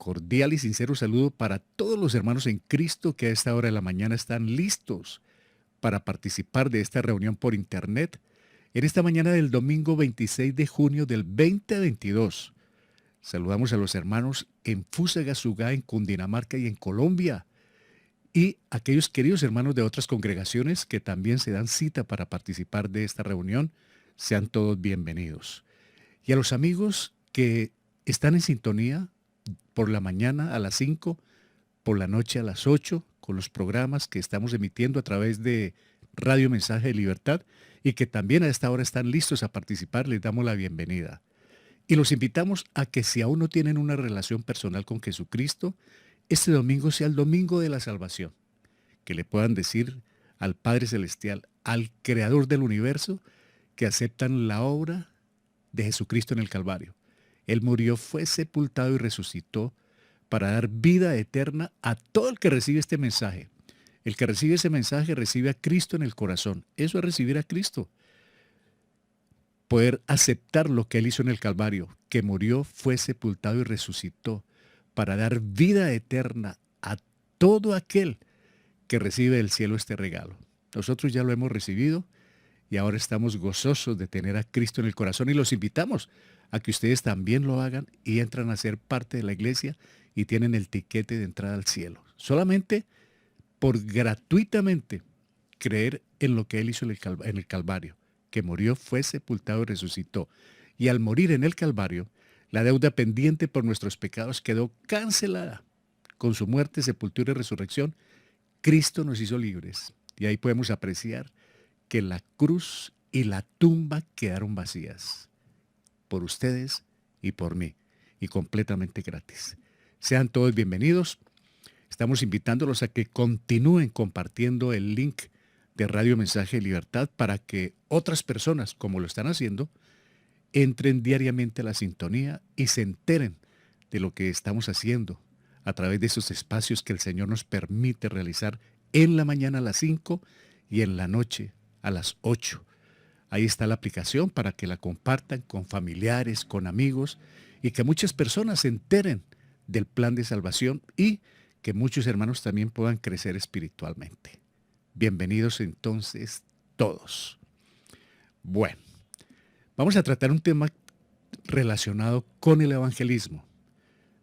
cordial y sincero saludo para todos los hermanos en Cristo que a esta hora de la mañana están listos para participar de esta reunión por internet en esta mañana del domingo 26 de junio del 2022. Saludamos a los hermanos en Fusagasugá, en Cundinamarca y en Colombia, y aquellos queridos hermanos de otras congregaciones que también se dan cita para participar de esta reunión. Sean todos bienvenidos. Y a los amigos que están en sintonía por la mañana a las 5, por la noche a las 8, con los programas que estamos emitiendo a través de Radio Mensaje de Libertad y que también a esta hora están listos a participar, les damos la bienvenida. Y los invitamos a que si aún no tienen una relación personal con Jesucristo, este domingo sea el domingo de la salvación, que le puedan decir al Padre Celestial, al Creador del universo, que aceptan la obra de Jesucristo en el Calvario. Él murió, fue sepultado y resucitó para dar vida eterna a todo el que recibe este mensaje. El que recibe ese mensaje recibe a Cristo en el corazón. Eso es recibir a Cristo. Poder aceptar lo que Él hizo en el Calvario, que murió, fue sepultado y resucitó para dar vida eterna a todo aquel que recibe del cielo este regalo. Nosotros ya lo hemos recibido y ahora estamos gozosos de tener a Cristo en el corazón y los invitamos a que ustedes también lo hagan y entran a ser parte de la iglesia y tienen el tiquete de entrada al cielo. Solamente por gratuitamente creer en lo que Él hizo en el Calvario, que murió, fue sepultado y resucitó. Y al morir en el Calvario, la deuda pendiente por nuestros pecados quedó cancelada. Con su muerte, sepultura y resurrección, Cristo nos hizo libres. Y ahí podemos apreciar que la cruz y la tumba quedaron vacías por ustedes y por mí, y completamente gratis. Sean todos bienvenidos. Estamos invitándolos a que continúen compartiendo el link de Radio Mensaje de Libertad para que otras personas, como lo están haciendo, entren diariamente a la sintonía y se enteren de lo que estamos haciendo a través de esos espacios que el Señor nos permite realizar en la mañana a las 5 y en la noche a las 8. Ahí está la aplicación para que la compartan con familiares, con amigos y que muchas personas se enteren del plan de salvación y que muchos hermanos también puedan crecer espiritualmente. Bienvenidos entonces todos. Bueno, vamos a tratar un tema relacionado con el evangelismo.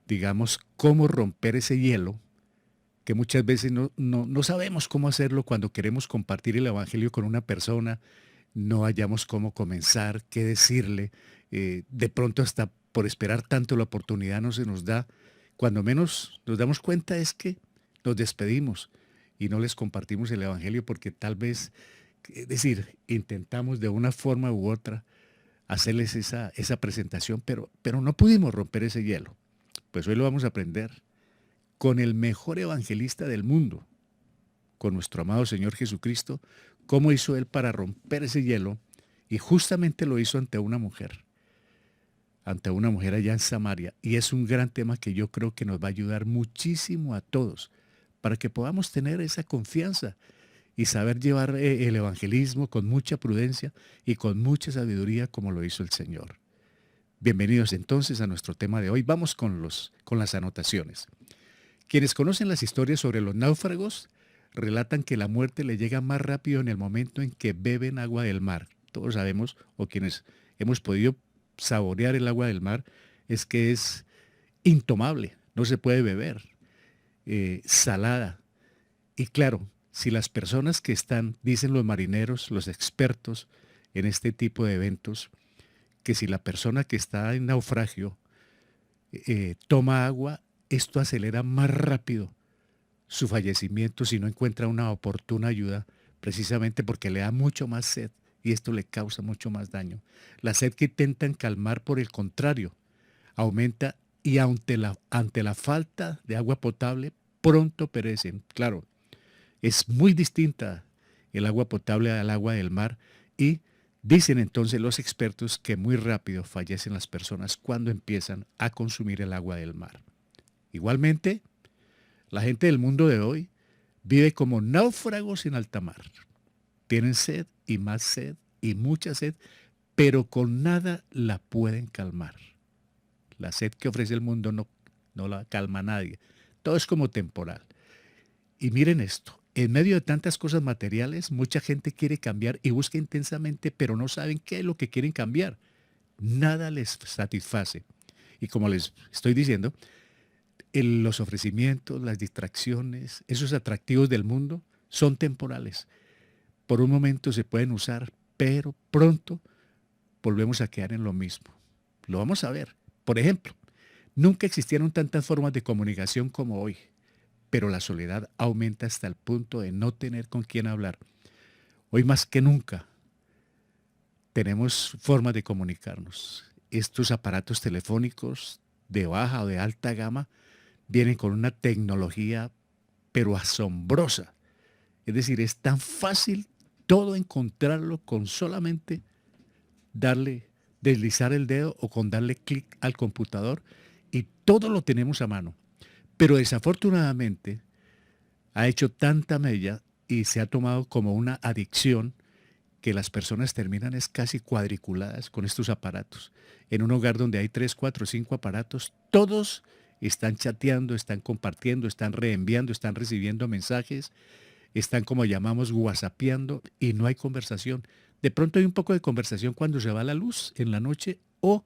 Digamos, cómo romper ese hielo que muchas veces no sabemos cómo hacerlo cuando queremos compartir el evangelio con una persona, no hallamos cómo comenzar, qué decirle, de pronto hasta por esperar tanto la oportunidad no se nos da. Cuando menos nos damos cuenta es que nos despedimos y no les compartimos el evangelio porque tal vez, es decir, intentamos de una forma u otra hacerles esa presentación, pero no pudimos romper ese hielo. Pues hoy lo vamos a aprender con el mejor evangelista del mundo, con nuestro amado Señor Jesucristo, cómo hizo Él para romper ese hielo, y justamente lo hizo ante una mujer allá en Samaria, y es un gran tema que yo creo que nos va a ayudar muchísimo a todos, para que podamos tener esa confianza y saber llevar el evangelismo con mucha prudencia y con mucha sabiduría como lo hizo el Señor. Bienvenidos entonces a nuestro tema de hoy. Vamos con las anotaciones. Quienes conocen las historias sobre los náufragos relatan que la muerte le llega más rápido en el momento en que beben agua del mar. Todos sabemos, o quienes hemos podido saborear el agua del mar, es que es intomable, no se puede beber, salada. Y claro, si las personas que están, dicen los marineros, los expertos en este tipo de eventos, que si la persona que está en naufragio toma agua, esto acelera más rápido su fallecimiento si no encuentra una oportuna ayuda, precisamente porque le da mucho más sed y esto le causa mucho más daño. La sed que intentan calmar, por el contrario, aumenta y ante la falta de agua potable, pronto perecen. Claro, es muy distinta el agua potable al agua del mar y dicen entonces los expertos que muy rápido fallecen las personas cuando empiezan a consumir el agua del mar. Igualmente, la gente del mundo de hoy vive como náufragos en alta mar. Tienen sed y más sed y mucha sed, pero con nada la pueden calmar. La sed que ofrece el mundo no no la calma a nadie. Todo es como temporal. Y miren esto, en medio de tantas cosas materiales, mucha gente quiere cambiar y busca intensamente, pero no saben qué es lo que quieren cambiar. Nada les satisface. Y como les estoy diciendo, los ofrecimientos, las distracciones, esos atractivos del mundo son temporales. Por un momento se pueden usar, pero pronto volvemos a quedar en lo mismo. Lo vamos a ver. Por ejemplo, nunca existieron tantas formas de comunicación como hoy, pero la soledad aumenta hasta el punto de no tener con quién hablar. Hoy más que nunca tenemos formas de comunicarnos. Estos aparatos telefónicos de baja o de alta gama vienen con una tecnología pero asombrosa. Es decir, es tan fácil todo encontrarlo con solamente deslizar el dedo o con darle clic al computador y todo lo tenemos a mano. Pero desafortunadamente ha hecho tanta mella y se ha tomado como una adicción que las personas terminan es casi cuadriculadas con estos aparatos. En un hogar donde hay 3, 4, 5 aparatos, todos están chateando, están compartiendo, están reenviando, están recibiendo mensajes, están como llamamos whatsappeando y no hay conversación. De pronto hay un poco de conversación cuando se va la luz en la noche o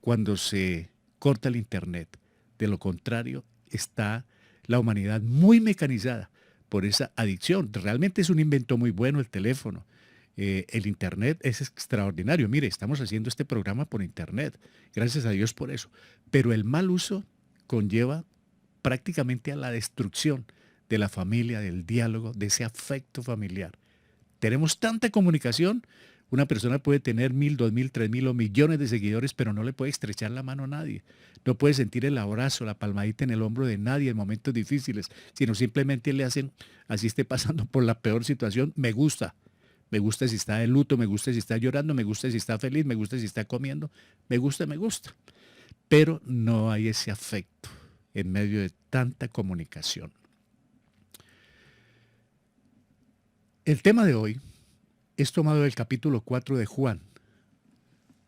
cuando se corta el internet. De lo contrario, está la humanidad muy mecanizada por esa adicción. Realmente es un invento muy bueno el teléfono. El internet es extraordinario. Mire, estamos haciendo este programa por internet. Gracias a Dios por eso. Pero el mal uso conlleva prácticamente a la destrucción de la familia, del diálogo, de ese afecto familiar. Tenemos tanta comunicación, una persona puede tener 1.000, 2.000, 3.000 o millones de seguidores, pero no le puede estrechar la mano a nadie. No puede sentir el abrazo, la palmadita en el hombro de nadie en momentos difíciles, sino simplemente le hacen, así esté pasando por la peor situación, me gusta. Me gusta si está de luto, me gusta si está llorando, me gusta si está feliz, me gusta si está comiendo, me gusta, me gusta. Pero no hay ese afecto en medio de tanta comunicación. El tema de hoy es tomado del capítulo 4 de Juan,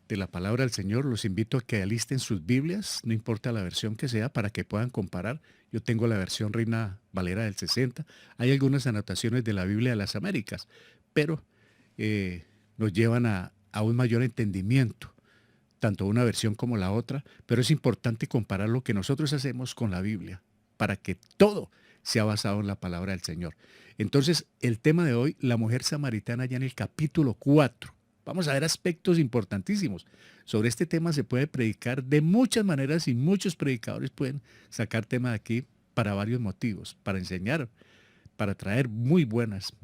de la palabra del Señor. Los invito a que alisten sus Biblias, no importa la versión que sea, para que puedan comparar. Yo tengo la versión Reina Valera del 60. Hay algunas anotaciones de la Biblia de las Américas, pero nos llevan a un mayor entendimiento, tanto una versión como la otra, pero es importante comparar lo que nosotros hacemos con la Biblia, para que todo sea basado en la palabra del Señor. Entonces, el tema de hoy, la mujer samaritana, ya en el capítulo 4. Vamos a ver aspectos importantísimos. Sobre este tema se puede predicar de muchas maneras y muchos predicadores pueden sacar tema de aquí para varios motivos, para enseñar, para traer muy buenas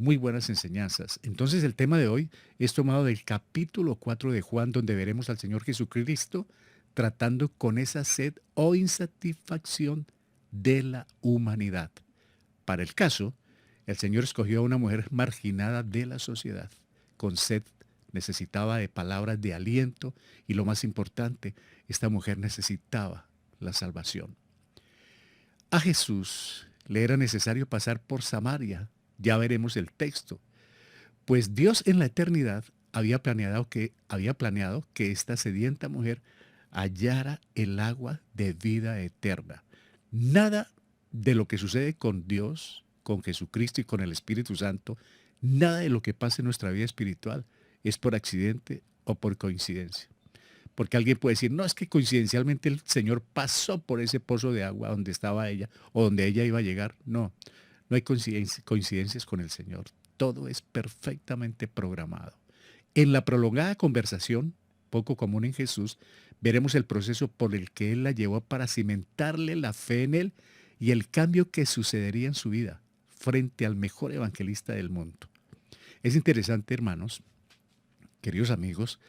enseñanzas. Entonces el tema de hoy es tomado del capítulo 4 de Juan, donde veremos al Señor Jesucristo tratando con esa sed o insatisfacción de la humanidad. Para el caso, el Señor escogió a una mujer marginada de la sociedad, con sed, necesitaba de palabras de aliento y lo más importante, esta mujer necesitaba la salvación. A Jesús le era necesario pasar por Samaria, ya veremos el texto, pues Dios en la eternidad había planeado que esta sedienta mujer hallara el agua de vida eterna. Nada de lo que sucede con Dios, con Jesucristo y con el Espíritu Santo, nada de lo que pasa en nuestra vida espiritual es por accidente o por coincidencia. Porque alguien puede decir, no, es que coincidencialmente el Señor pasó por ese pozo de agua donde estaba ella o donde ella iba a llegar. No, no hay coincidencias con el Señor. Todo es perfectamente programado. En la prolongada conversación, poco común en Jesús, veremos el proceso por el que Él la llevó para cimentarle la fe en Él y el cambio que sucedería en su vida frente al mejor evangelista del mundo. Es interesante, hermanos, queridos amigos,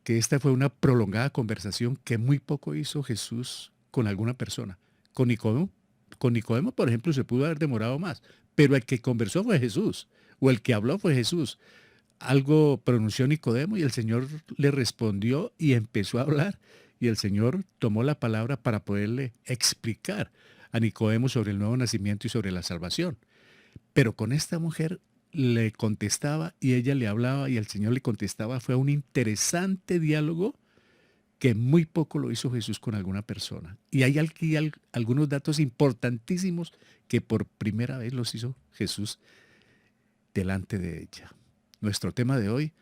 que esta fue una prolongada conversación que muy poco hizo Jesús con alguna persona. Con Nicodemo, por ejemplo, se pudo haber demorado más, pero el que conversó fue Jesús, o el que habló fue Jesús. Algo pronunció Nicodemo y el Señor le respondió y empezó a hablar, y el Señor tomó la palabra para poderle explicar a Nicodemo sobre el nuevo nacimiento y sobre la salvación. Pero con esta mujer le contestaba y ella le hablaba y el Señor le contestaba. Fue un interesante diálogo que muy poco lo hizo Jesús con alguna persona. Y hay aquí algunos datos importantísimos que por primera vez los hizo Jesús delante de ella. Nuestro tema de hoy,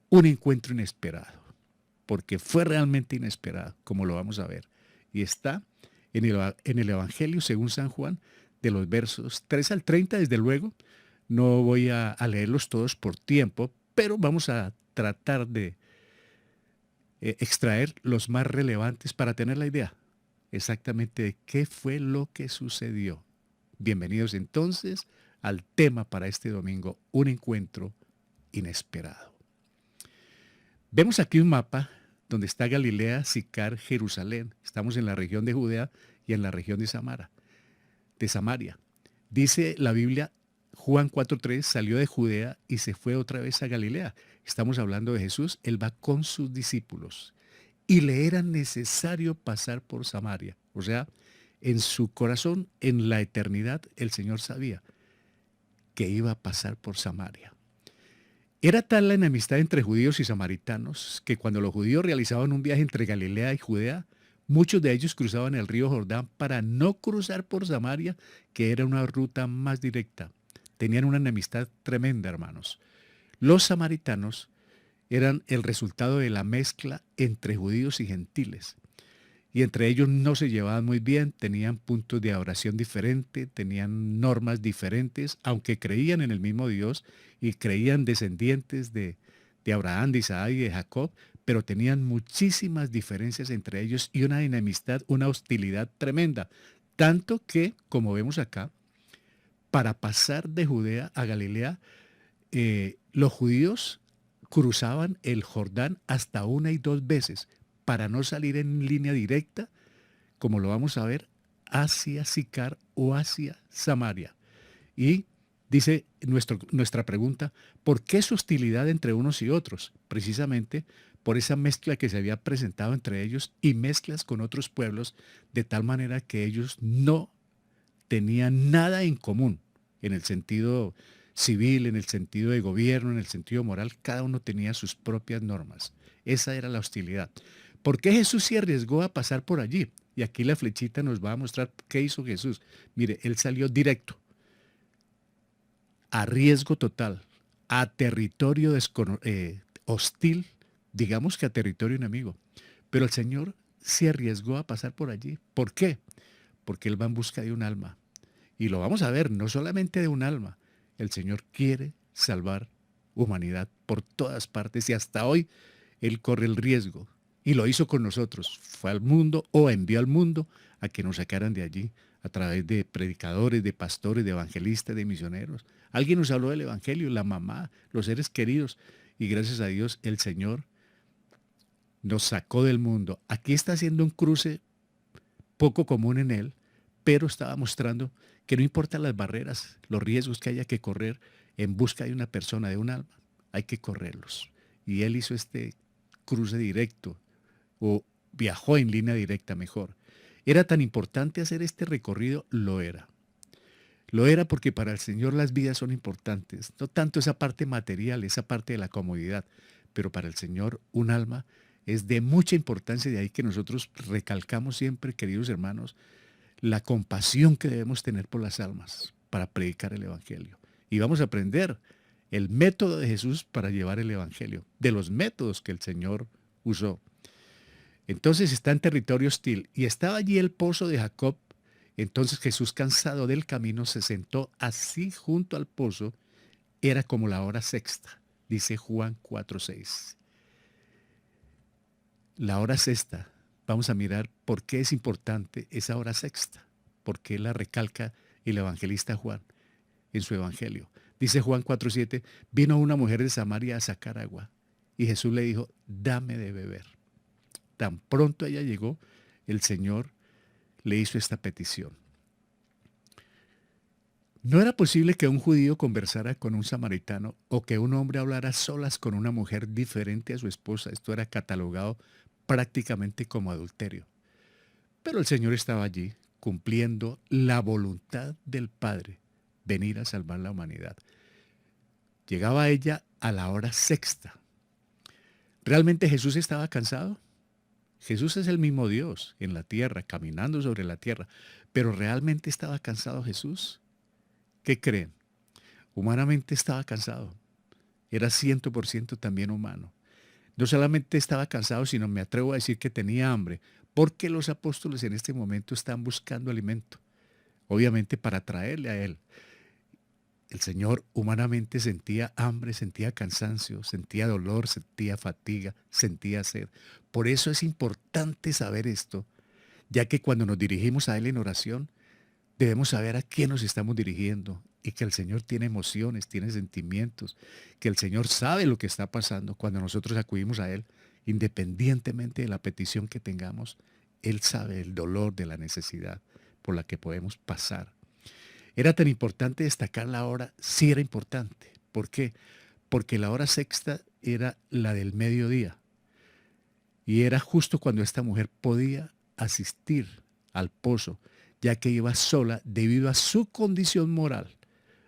un encuentro inesperado, porque fue realmente inesperado, como lo vamos a ver. Y está en el Evangelio según San Juan, de los versos 3 al 30, desde luego. No voy a leerlos todos por tiempo, pero vamos a tratar de extraer los más relevantes para tener la idea exactamente de qué fue lo que sucedió. Bienvenidos entonces al tema para este domingo, un encuentro inesperado. Vemos aquí un mapa donde está Galilea, Sicar, Jerusalén. Estamos en la región de Judea y en la región de Samaria. Dice la Biblia, Juan 4:3, salió de Judea y se fue otra vez a Galilea. Estamos hablando de Jesús, él va con sus discípulos y le era necesario pasar por Samaria. O sea, en su corazón, en la eternidad, el Señor sabía que iba a pasar por Samaria. Era tal la enemistad entre judíos y samaritanos que cuando los judíos realizaban un viaje entre Galilea y Judea, muchos de ellos cruzaban el río Jordán para no cruzar por Samaria, que era una ruta más directa. Tenían una enemistad tremenda, hermanos. Los samaritanos eran el resultado de la mezcla entre judíos y gentiles. Y entre ellos no se llevaban muy bien, tenían puntos de adoración diferentes, tenían normas diferentes, aunque creían en el mismo Dios y creían descendientes de Abraham, de Isaac y de Jacob, pero tenían muchísimas diferencias entre ellos y una enemistad, una hostilidad tremenda. Tanto que, como vemos acá, para pasar de Judea a Galilea, los judíos cruzaban el Jordán hasta 1 y 2 veces para no salir en línea directa, como lo vamos a ver, hacia Sicar o hacia Samaria. Y dice nuestra pregunta, ¿por qué esa hostilidad entre unos y otros? Precisamente por esa mezcla que se había presentado entre ellos y mezclas con otros pueblos, de tal manera que ellos no tenían nada en común en el sentido civil, en el sentido de gobierno, en el sentido moral. Cada uno tenía sus propias normas. Esa era la hostilidad. ¿Por qué Jesús se arriesgó a pasar por allí? Y aquí la flechita nos va a mostrar qué hizo Jesús. Mire, él salió directo, a riesgo total, a territorio hostil, digamos que a territorio enemigo. Pero el Señor se arriesgó a pasar por allí. ¿Por qué? Porque Él va en busca de un alma. Y lo vamos a ver, no solamente de un alma. El Señor quiere salvar humanidad por todas partes y hasta hoy Él corre el riesgo. Y lo hizo con nosotros. Fue al mundo o envió al mundo a que nos sacaran de allí a través de predicadores, de pastores, de evangelistas, de misioneros. Alguien nos habló del evangelio, la mamá, los seres queridos. Y gracias a Dios el Señor nos sacó del mundo. Aquí está haciendo un cruce poco común en Él, pero estaba mostrando que no importan las barreras, los riesgos que haya que correr en busca de una persona, de un alma, hay que correrlos. Y Él hizo este cruce directo, o viajó en línea directa mejor. ¿Era tan importante hacer este recorrido? Lo era. Lo era porque para el Señor las vidas son importantes, no tanto esa parte material, esa parte de la comodidad, pero para el Señor un alma es de mucha importancia, de ahí que nosotros recalcamos siempre, queridos hermanos, la compasión que debemos tener por las almas para predicar el Evangelio. Y vamos a aprender el método de Jesús para llevar el Evangelio, de los métodos que el Señor usó. Entonces está en territorio hostil y estaba allí el pozo de Jacob. Entonces Jesús, cansado del camino, se sentó así junto al pozo. Era como la hora sexta, dice Juan 4:6. La hora sexta, vamos a mirar por qué es importante esa hora sexta, por qué la recalca el evangelista Juan en su evangelio. Dice Juan 4:7, vino una mujer de Samaria a sacar agua y Jesús le dijo, dame de beber. Tan pronto ella llegó, el Señor le hizo esta petición. No era posible que un judío conversara con un samaritano o que un hombre hablara solas con una mujer diferente a su esposa. Esto era catalogado prácticamente como adulterio. Pero el Señor estaba allí cumpliendo la voluntad del Padre, venir a salvar la humanidad. Llegaba ella a la hora sexta. ¿Realmente Jesús estaba cansado? Jesús es el mismo Dios en la tierra, caminando sobre la tierra, pero ¿realmente estaba cansado Jesús? ¿Qué creen? Humanamente estaba cansado. Era 100% también humano. No solamente estaba cansado, sino me atrevo a decir que tenía hambre, porque los apóstoles en este momento están buscando alimento, obviamente para traerle a él. El Señor humanamente sentía hambre, sentía cansancio, sentía dolor, sentía fatiga, sentía sed. Por eso es importante saber esto, ya que cuando nos dirigimos a Él en oración, debemos saber a quién nos estamos dirigiendo y que el Señor tiene emociones, tiene sentimientos, que el Señor sabe lo que está pasando cuando nosotros acudimos a Él, independientemente de la petición que tengamos. Él sabe el dolor de la necesidad por la que podemos pasar. Era tan importante destacar la hora, sí era importante. ¿Por qué? Porque la hora sexta era la del mediodía y era justo cuando esta mujer podía asistir al pozo, ya que iba sola debido a su condición moral,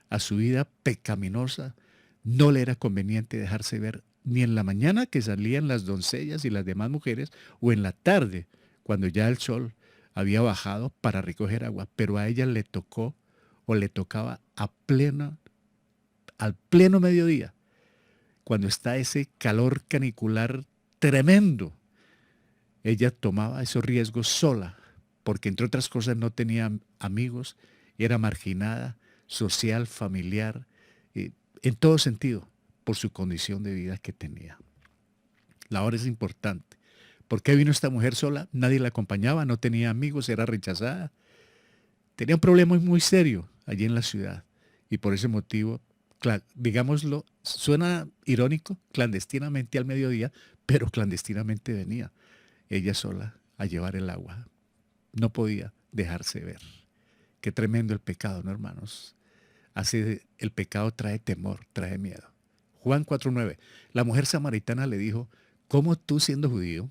a su vida pecaminosa. No le era conveniente dejarse ver ni en la mañana que salían las doncellas y las demás mujeres, o en la tarde, cuando ya el sol había bajado para recoger agua, pero a ella le tocó o le tocaba al pleno mediodía, cuando está ese calor canicular tremendo. Ella tomaba esos riesgos sola, porque entre otras cosas no tenía amigos, era marginada, social, familiar, en todo sentido, por su condición de vida que tenía. La hora es importante. ¿Por qué vino esta mujer sola? Nadie la acompañaba, no tenía amigos, era rechazada. Tenía un problema muy serio allí en la ciudad. Y por ese motivo, digámoslo, suena irónico, clandestinamente al mediodía, pero clandestinamente venía ella sola a llevar el agua. No podía dejarse ver. Qué tremendo el pecado, ¿no, hermanos? El pecado trae temor, trae miedo. Juan 4:9. La mujer samaritana le dijo, ¿cómo tú siendo judío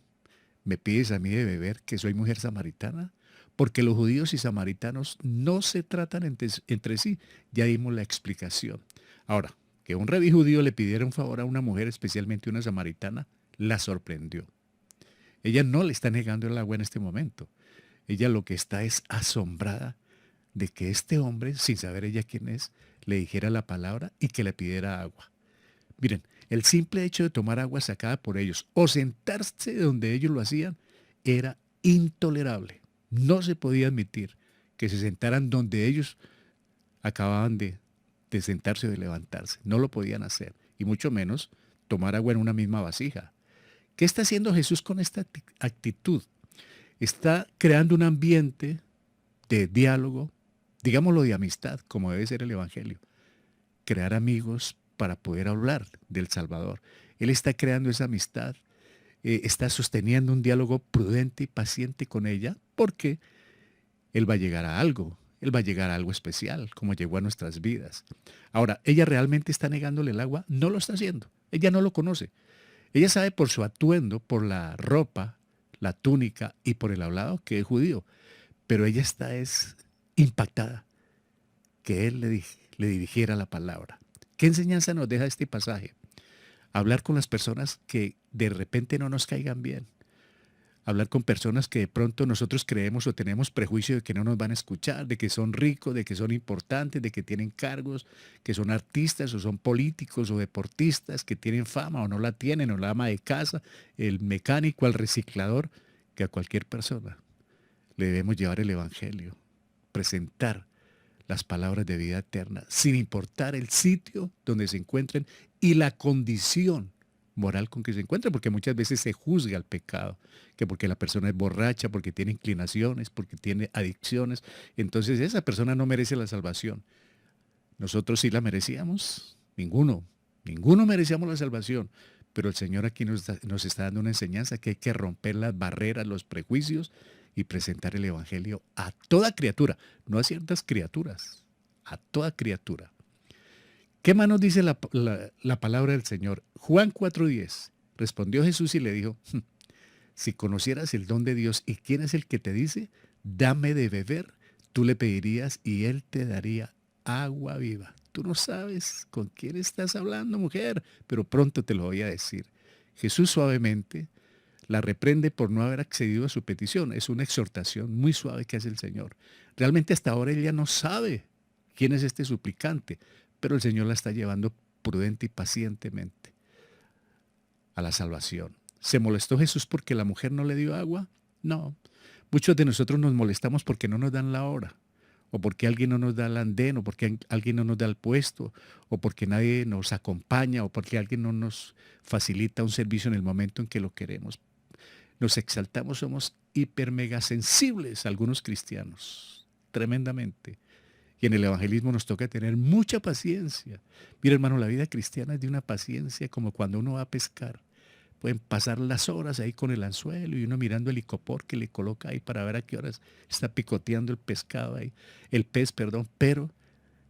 me pides a mí de beber que soy mujer samaritana? Porque los judíos y samaritanos no se tratan entre sí. Ya dimos la explicación. Ahora, que un rabí judío le pidiera un favor a una mujer, especialmente una samaritana, la sorprendió. Ella no le está negando el agua en este momento. Ella lo que está es asombrada de que este hombre, sin saber ella quién es, le dijera la palabra y que le pidiera agua. Miren, el simple hecho de tomar agua sacada por ellos o sentarse donde ellos lo hacían era intolerable. No se podía admitir que se sentaran donde ellos acababan de sentarse o de levantarse. No lo podían hacer. Y mucho menos tomar agua en una misma vasija. ¿Qué está haciendo Jesús con esta actitud? Está creando un ambiente de diálogo, digámoslo de amistad, como debe ser el Evangelio. Crear amigos para poder hablar del Salvador. Él está creando esa amistad, está sosteniendo un diálogo prudente y paciente con ella, porque Él va a llegar a algo, Él va a llegar a algo especial, como llegó a nuestras vidas. Ahora, ¿ella realmente está negándole el agua? No lo está haciendo, ella no lo conoce. Ella sabe por su atuendo, por la ropa, la túnica y por el hablado que es judío, pero ella está impactada que Él le dirigiera la palabra. ¿Qué enseñanza nos deja este pasaje? Hablar con las personas que de repente no nos caigan bien. Hablar con personas que de pronto nosotros creemos o tenemos prejuicio de que no nos van a escuchar, de que son ricos, de que son importantes, de que tienen cargos, que son artistas o son políticos o deportistas, que tienen fama o no la tienen, o la ama de casa, el mecánico, el reciclador, que a cualquier persona le debemos llevar el Evangelio, presentar las palabras de vida eterna, sin importar el sitio donde se encuentren y la condición moral con que se encuentren, porque muchas veces se juzga el pecado, que porque la persona es borracha, porque tiene inclinaciones, porque tiene adicciones, entonces esa persona no merece la salvación. Nosotros sí la merecíamos, ninguno merecíamos la salvación, pero el Señor aquí nos está dando una enseñanza que hay que romper las barreras, los prejuicios y presentar el Evangelio a toda criatura, no a ciertas criaturas, a toda criatura. ¿Qué más nos dice la palabra del Señor? Juan 4:10. Respondió Jesús y le dijo, si conocieras el don de Dios y quién es el que te dice, dame de beber, tú le pedirías y él te daría agua viva. Tú no sabes con quién estás hablando, mujer, pero pronto te lo voy a decir. Jesús suavemente La reprende por no haber accedido a su petición. Es una exhortación muy suave que hace el Señor. Realmente hasta ahora ella no sabe quién es este suplicante, pero el Señor la está llevando prudente y pacientemente a la salvación. ¿Se molestó Jesús porque la mujer no le dio agua? No. Muchos de nosotros nos molestamos porque no nos dan la hora, o porque alguien no nos da el andén, o porque alguien no nos da el puesto, o porque nadie nos acompaña, o porque alguien no nos facilita un servicio en el momento en que lo queremos. Nos exaltamos, somos hiper mega sensibles algunos cristianos, tremendamente. Y en el evangelismo nos toca tener mucha paciencia. Mira, hermano, la vida cristiana es de una paciencia como cuando uno va a pescar. Pueden pasar las horas ahí con el anzuelo y uno mirando el icopor que le coloca ahí para ver a qué horas está picoteando el pescado ahí, el pez, perdón, pero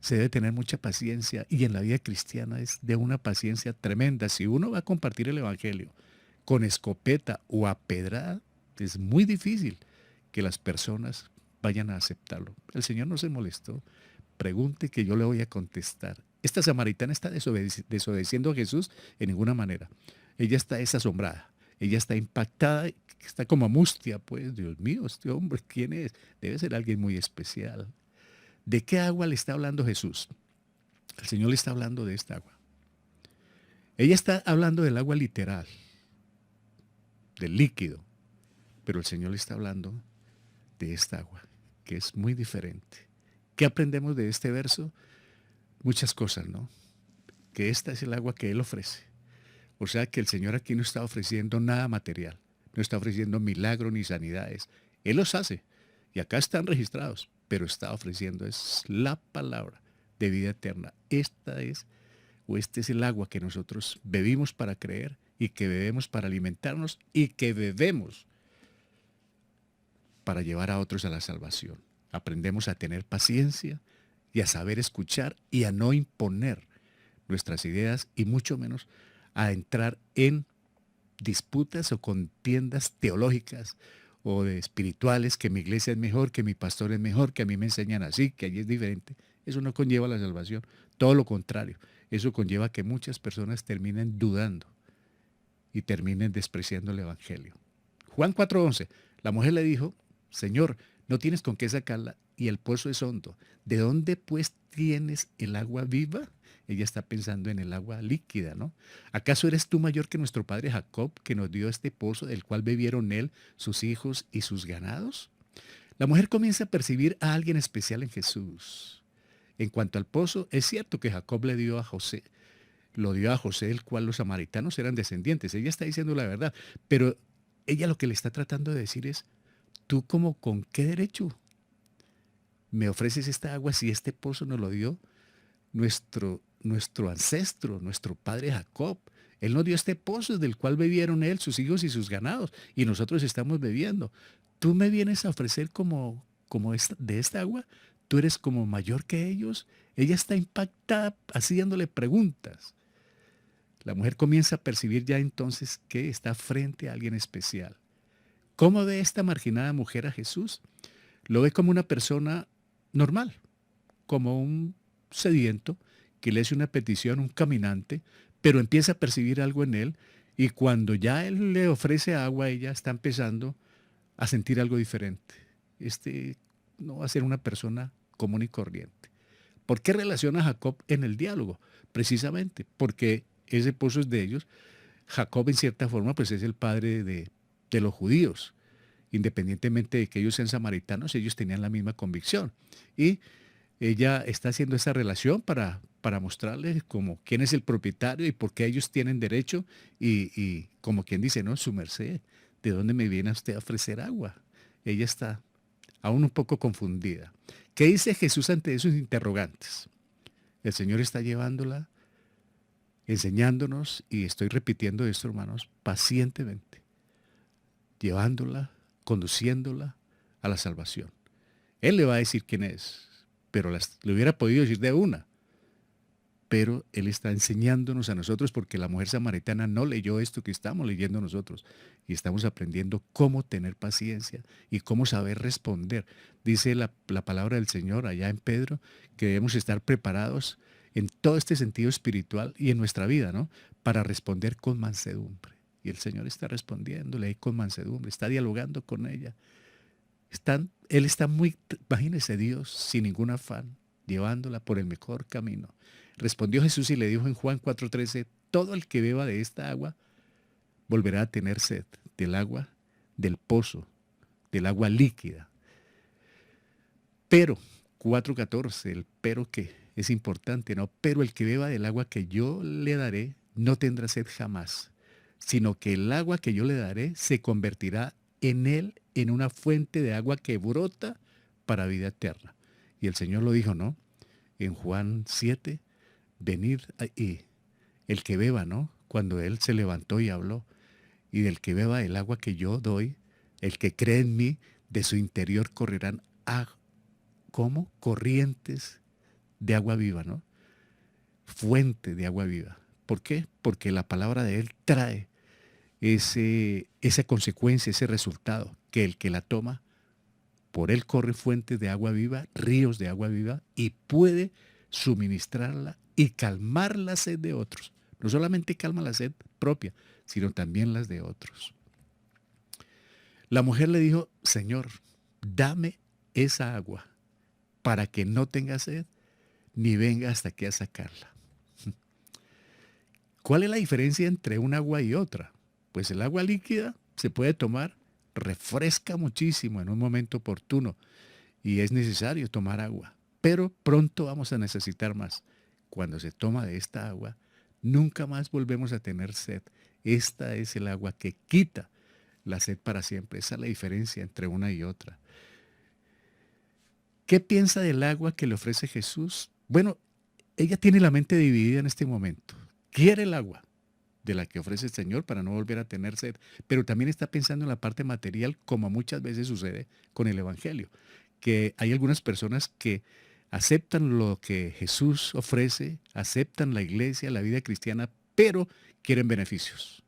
se debe tener mucha paciencia y en la vida cristiana es de una paciencia tremenda. Si uno va a compartir el evangelio con escopeta o a pedrada, es muy difícil que las personas vayan a aceptarlo. El Señor no se molestó. Pregunte que yo le voy a contestar. Esta samaritana está desobedeciendo a Jesús en ninguna manera. Ella está desasombrada. Ella está impactada, está como mustia, pues, Dios mío, este hombre, ¿quién es? Debe ser alguien muy especial. ¿De qué agua le está hablando Jesús? El Señor le está hablando de esta agua. Ella está hablando del agua literal, del líquido, pero el Señor le está hablando de esta agua, que es muy diferente. ¿Qué aprendemos de este verso? Muchas cosas, ¿no? Que esta es el agua que Él ofrece. O sea que el Señor aquí no está ofreciendo nada material, no está ofreciendo milagros ni sanidades. Él los hace y acá están registrados, pero está ofreciendo es la palabra de vida eterna. Esta es o este es el agua que nosotros bebimos para creer y que bebemos para alimentarnos y que bebemos para llevar a otros a la salvación. Aprendemos a tener paciencia y a saber escuchar y a no imponer nuestras ideas y mucho menos a entrar en disputas o contiendas teológicas o de espirituales, que mi iglesia es mejor, que mi pastor es mejor, que a mí me enseñan así, que allí es diferente. Eso no conlleva la salvación, todo lo contrario. Eso conlleva que muchas personas terminen dudando y terminen despreciando el Evangelio. Juan 4:11, la mujer le dijo, Señor, no tienes con qué sacarla y el pozo es hondo. ¿De dónde pues tienes el agua viva? Ella está pensando en el agua líquida, ¿no? ¿Acaso eres tú mayor que nuestro padre Jacob, que nos dio este pozo del cual bebieron él, sus hijos y sus ganados? La mujer comienza a percibir a alguien especial en Jesús. En cuanto al pozo, es cierto que Jacob le dio a José, lo dio a José, del cual los samaritanos eran descendientes. Ella está diciendo la verdad, pero ella lo que le está tratando de decir es, ¿tú como con qué derecho me ofreces esta agua si este pozo nos lo dio nuestro ancestro, nuestro padre Jacob? Él nos dio este pozo del cual bebieron él, sus hijos y sus ganados, y nosotros estamos bebiendo. ¿Tú me vienes a ofrecer de esta agua? ¿Tú eres como mayor que ellos? Ella está impactada haciéndole preguntas. La mujer comienza a percibir ya entonces que está frente a alguien especial. ¿Cómo ve esta marginada mujer a Jesús? Lo ve como una persona normal, como un sediento que le hace una petición, un caminante, pero empieza a percibir algo en él y cuando ya él le ofrece agua, ella está empezando a sentir algo diferente. Este no va a ser una persona común y corriente. ¿Por qué relaciona a Jacob en el diálogo? Precisamente porque ese pozo es de ellos. Jacob en cierta forma pues es el padre de los judíos. Independientemente de que ellos sean samaritanos, ellos tenían la misma convicción. Y ella está haciendo esa relación para mostrarles como quién es el propietario y por qué ellos tienen derecho y como quien dice, ¿no? Su merced, ¿de dónde me viene usted a ofrecer agua? Ella está aún un poco confundida. ¿Qué dice Jesús ante esos interrogantes? El Señor está llevándola, enseñándonos, y estoy repitiendo esto, hermanos, pacientemente, llevándola, conduciéndola a la salvación. Él le va a decir quién es, pero le hubiera podido decir de una. Pero Él está enseñándonos a nosotros porque la mujer samaritana no leyó esto que estamos leyendo nosotros y estamos aprendiendo cómo tener paciencia y cómo saber responder. Dice la palabra del Señor allá en Pedro que debemos estar preparados en todo este sentido espiritual y en nuestra vida, ¿no? Para responder con mansedumbre. Y el Señor está respondiéndole ahí con mansedumbre, está dialogando con ella. Él está muy, imagínese Dios, sin ningún afán, llevándola por el mejor camino. Respondió Jesús y le dijo en Juan 4:13, todo el que beba de esta agua volverá a tener sed, del agua del pozo, del agua líquida. Pero, 4:14, el pero que es importante, ¿no? Pero el que beba del agua que yo le daré no tendrá sed jamás, sino que el agua que yo le daré se convertirá en él en una fuente de agua que brota para vida eterna. Y el Señor lo dijo, ¿no? En Juan 7, venid y el que beba, ¿no? Cuando él se levantó y habló, y del que beba el agua que yo doy, el que cree en mí, de su interior correrán como corrientes de agua viva, ¿no? Fuente de agua viva. ¿Por qué? Porque la palabra de él trae esa consecuencia, ese resultado, que el que la toma, por él corre fuentes de agua viva, ríos de agua viva, y puede suministrarla y calmar la sed de otros. No solamente calma la sed propia, sino también las de otros. La mujer le dijo, Señor, dame esa agua para que no tenga sed ni venga hasta aquí a sacarla. ¿Cuál es la diferencia entre un agua y otra? Pues el agua líquida se puede tomar, refresca muchísimo en un momento oportuno y es necesario tomar agua, pero pronto vamos a necesitar más. Cuando se toma de esta agua, nunca más volvemos a tener sed. Esta es el agua que quita la sed para siempre. Esa es la diferencia entre una y otra. ¿Qué piensa del agua que le ofrece Jesús? Bueno, ella tiene la mente dividida en este momento. Quiere el agua de la que ofrece el Señor para no volver a tener sed, pero también está pensando en la parte material, como muchas veces sucede con el Evangelio, que hay algunas personas que aceptan lo que Jesús ofrece, aceptan la iglesia, la vida cristiana, pero quieren beneficios.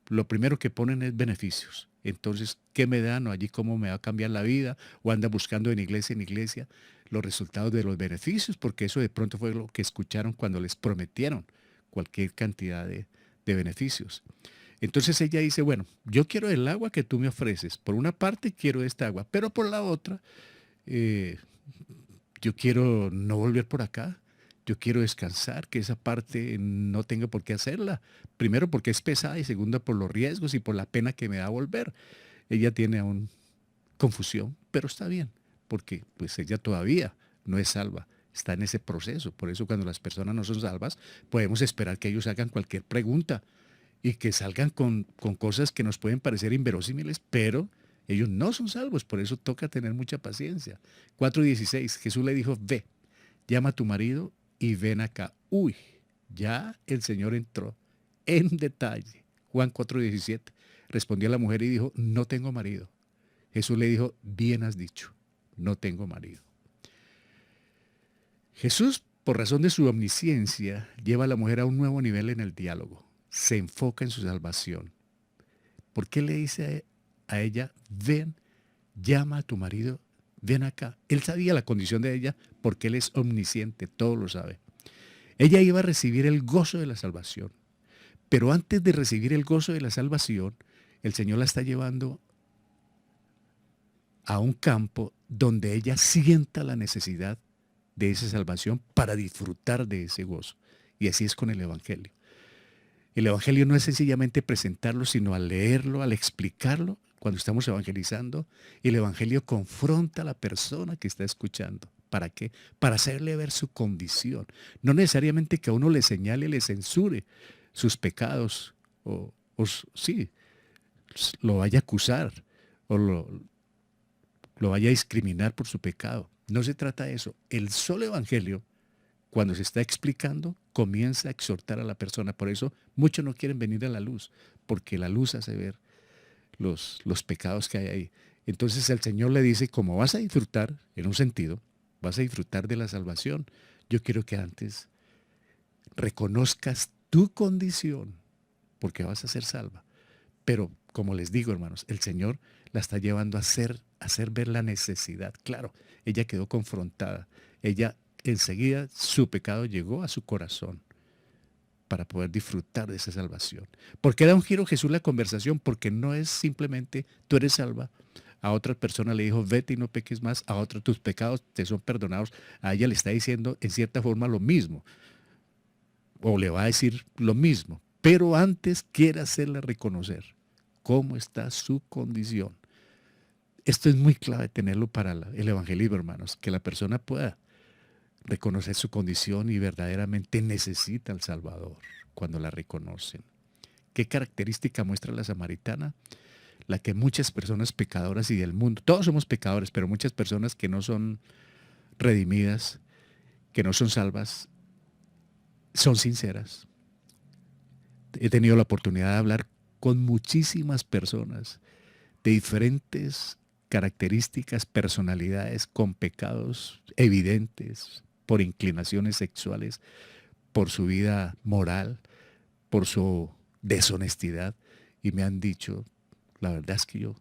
Lo primero que ponen es beneficios. Entonces, ¿qué me dan? O allí cómo me va a cambiar la vida, o anda buscando en iglesia los resultados de los beneficios, porque eso de pronto fue lo que escucharon cuando les prometieron cualquier cantidad de beneficios. Entonces ella dice, bueno, yo quiero el agua que tú me ofreces. Por una parte quiero esta agua, pero por la otra, eh, yo quiero no volver por acá. Yo quiero descansar, que esa parte no tenga por qué hacerla. Primero porque es pesada y segundo por los riesgos y por la pena que me da volver. Ella tiene aún confusión, pero está bien, porque pues ella todavía no es salva. Está en ese proceso. Por eso cuando las personas no son salvas, podemos esperar que ellos hagan cualquier pregunta y que salgan con cosas que nos pueden parecer inverosímiles, pero ellos no son salvos. Por eso toca tener mucha paciencia. 4:16, Jesús le dijo, ve, llama a tu marido y ven acá. Uy, ya el Señor entró en detalle. Juan 4:17, respondió la mujer y dijo, no tengo marido. Jesús le dijo, bien has dicho, no tengo marido. Jesús, por razón de su omnisciencia, lleva a la mujer a un nuevo nivel en el diálogo. Se enfoca en su salvación. ¿Por qué le dice a ella, ven, llama a tu marido, ven acá? Él sabía la condición de ella porque él es omnisciente, todo lo sabe. Ella iba a recibir el gozo de la salvación. Pero antes de recibir el gozo de la salvación, el Señor la está llevando a un campo donde ella sienta la necesidad de esa salvación para disfrutar de ese gozo. Y así es con el Evangelio. El Evangelio no es sencillamente presentarlo, sino al leerlo, al explicarlo. Cuando estamos evangelizando, el Evangelio confronta a la persona que está escuchando. ¿Para qué? Para hacerle ver su condición. No necesariamente que a uno le señale, le censure sus pecados, sí, lo vaya a acusar, o lo vaya a discriminar por su pecado. No se trata de eso. El solo Evangelio, cuando se está explicando, comienza a exhortar a la persona. Por eso muchos no quieren venir a la luz, porque la luz hace ver los pecados que hay ahí. Entonces el Señor le dice, como vas a disfrutar, en un sentido, vas a disfrutar de la salvación, yo quiero que antes reconozcas tu condición, porque vas a ser salva. Pero, como les digo, hermanos, el Señor la está llevando a hacer ver la necesidad. Claro, ella quedó confrontada. Ella, enseguida, su pecado llegó a su corazón. para poder disfrutar de esa salvación. ¿Por qué da un giro Jesús la conversación? Porque no es simplemente tú eres salva. A otra persona le dijo, vete y no peques más. A otra, tus pecados te son perdonados. A ella le está diciendo en cierta forma lo mismo. O le va a decir lo mismo. Pero antes quiere hacerle reconocer cómo está su condición. Esto es muy clave tenerlo para el evangelismo, hermanos. Que la persona pueda reconocer su condición y verdaderamente necesita al Salvador cuando la reconocen. ¿Qué característica muestra la samaritana? La que muchas personas pecadoras y del mundo, todos somos pecadores, pero muchas personas que no son redimidas, que no son salvas, son sinceras. He tenido la oportunidad de hablar con muchísimas personas de diferentes características, personalidades, con pecados evidentes, por inclinaciones sexuales, por su vida moral, por su deshonestidad, y me han dicho, la verdad es que yo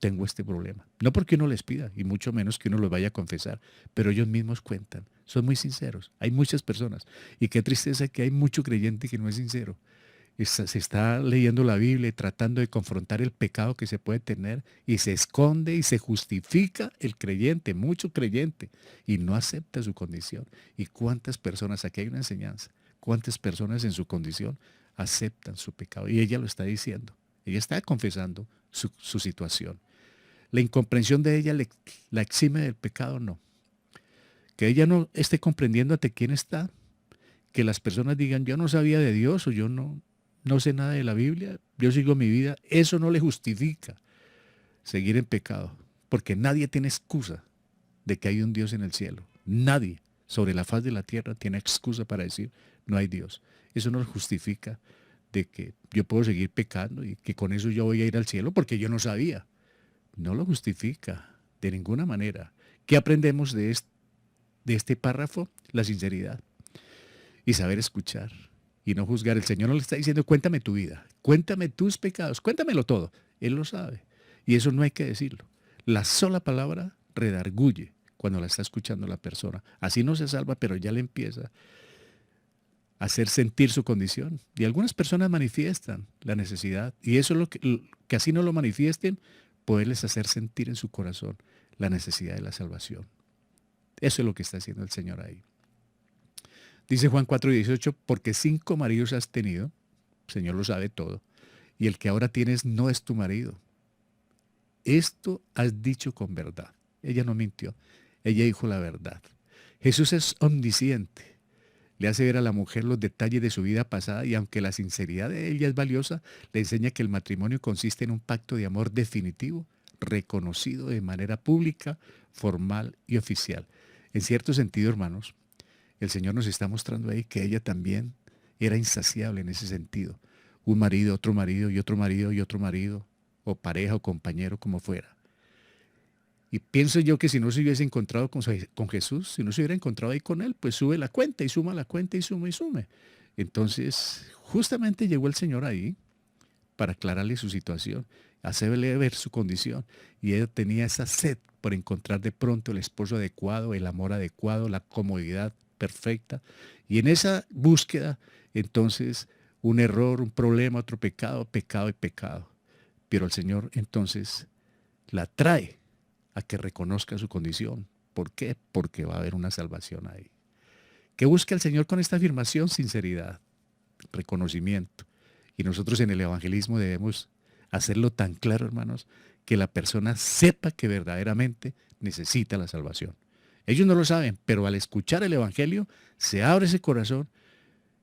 tengo este problema. No porque uno les pida, y mucho menos que uno los vaya a confesar, pero ellos mismos cuentan, son muy sinceros. Hay muchas personas, y qué tristeza que hay mucho creyente que no es sincero. Se está leyendo la Biblia y tratando de confrontar el pecado que se puede tener y se esconde y se justifica el creyente, mucho creyente, y no acepta su condición. ¿Y cuántas personas, aquí hay una enseñanza, cuántas personas en su condición aceptan su pecado? Y ella lo está diciendo, ella está confesando su situación. La incomprensión de ella la exime del pecado, no. Que ella no esté comprendiendo ante quién está, que las personas digan, yo no sabía de Dios o yo no sé nada de la Biblia, yo sigo mi vida, eso no le justifica seguir en pecado, porque nadie tiene excusa de que hay un Dios en el cielo. Nadie sobre la faz de la tierra tiene excusa para decir no hay Dios. Eso no justifica de que yo puedo seguir pecando y que con eso yo voy a ir al cielo porque yo no sabía. No lo justifica de ninguna manera. ¿Qué aprendemos de este párrafo? La sinceridad y saber escuchar y no juzgar. El Señor no le está diciendo, cuéntame tu vida, cuéntame tus pecados, cuéntamelo todo. Él lo sabe. Y eso no hay que decirlo. La sola palabra redarguye cuando la está escuchando la persona. Así no se salva, pero ya le empieza a hacer sentir su condición. Y algunas personas manifiestan la necesidad. Y eso es lo que así no lo manifiesten, poderles hacer sentir en su corazón la necesidad de la salvación. Eso es lo que está haciendo el Señor ahí. Dice Juan 4:18, porque 5 maridos has tenido, el Señor lo sabe todo, y el que ahora tienes no es tu marido. Esto has dicho con verdad. Ella no mintió, ella dijo la verdad. Jesús es omnisciente, le hace ver a la mujer los detalles de su vida pasada y aunque la sinceridad de ella es valiosa, le enseña que el matrimonio consiste en un pacto de amor definitivo, reconocido de manera pública, formal y oficial. En cierto sentido, hermanos, el Señor nos está mostrando ahí que ella también era insaciable en ese sentido. Un marido, otro marido y otro marido y otro marido, o pareja o compañero, como fuera. Y pienso yo que si no se hubiese encontrado con Jesús, si no se hubiera encontrado ahí con Él, pues sube la cuenta y suma la cuenta y suma y sume. Entonces, justamente llegó el Señor ahí para aclararle su situación, hacerle ver su condición. Y ella tenía esa sed por encontrar de pronto el esposo adecuado, el amor adecuado, la comodidad perfecta. Y en esa búsqueda, entonces, un error, un problema, otro pecado, pecado y pecado. Pero el Señor entonces la trae a que reconozca su condición. ¿Por qué? Porque va a haber una salvación ahí. ¿Qué busca el Señor con esta afirmación? Sinceridad, reconocimiento. Y nosotros en el evangelismo debemos hacerlo tan claro, hermanos, que la persona sepa que verdaderamente necesita la salvación. Ellos no lo saben, pero al escuchar el evangelio se abre ese corazón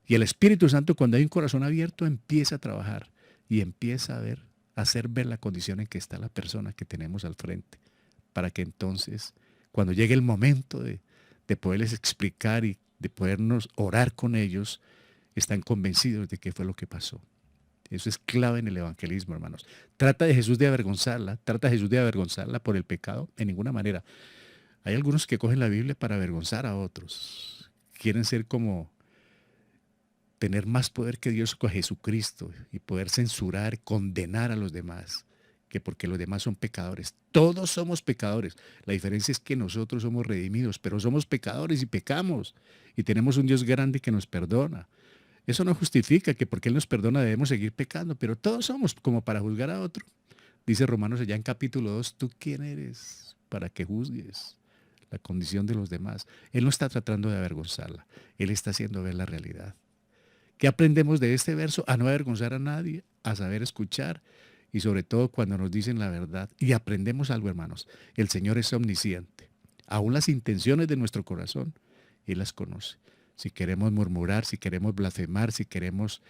y el Espíritu Santo, cuando hay un corazón abierto, empieza a trabajar y empieza a hacer ver la condición en que está la persona que tenemos al frente, para que entonces, cuando llegue el momento de poderles explicar y de podernos orar con ellos, están convencidos de qué fue lo que pasó. Eso es clave en el evangelismo, hermanos. ¿Trata Jesús de avergonzarla por el pecado? En ninguna manera. Hay algunos que cogen la Biblia para avergonzar a otros. Quieren ser como tener más poder que Dios con Jesucristo y poder censurar, condenar a los demás, que porque los demás son pecadores. Todos somos pecadores. La diferencia es que nosotros somos redimidos, pero somos pecadores y pecamos. Y tenemos un Dios grande que nos perdona. Eso no justifica que porque Él nos perdona debemos seguir pecando, pero todos somos como para juzgar a otro. Dice Romanos allá en capítulo 2, ¿tú quién eres para que juzgues la condición de los demás? Él no está tratando de avergonzarla, Él está haciendo ver la realidad. ¿Qué aprendemos de este verso? A no avergonzar a nadie, a saber escuchar y sobre todo cuando nos dicen la verdad. Y aprendemos algo, hermanos. El Señor es omnisciente. Aún las intenciones de nuestro corazón, Él las conoce. Si queremos murmurar, si queremos blasfemar, si queremos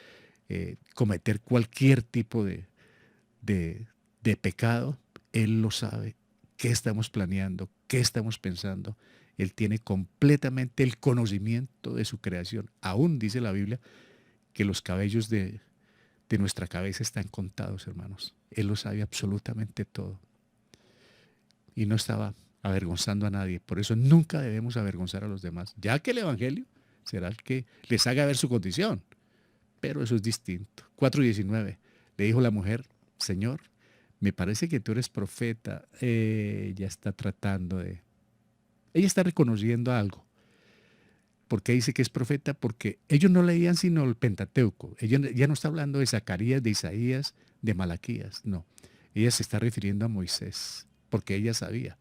cometer cualquier tipo de, de pecado, Él lo sabe. ¿Qué estamos planeando? ¿Qué estamos pensando? Él tiene completamente el conocimiento de su creación. Aún dice la Biblia que los cabellos de nuestra cabeza están contados, hermanos. Él lo sabe absolutamente todo. Y no estaba avergonzando a nadie. Por eso nunca debemos avergonzar a los demás. Ya que el Evangelio será el que les haga ver su condición. Pero eso es distinto. 4:19. Le dijo la mujer, Señor, me parece que tú eres profeta. Ella está tratando de... Ella está reconociendo algo. ¿Por qué dice que es profeta? Porque ellos no leían sino el Pentateuco. Ella ya no está hablando de Zacarías, de Isaías, de Malaquías. No. Ella se está refiriendo a Moisés. Porque ella sabía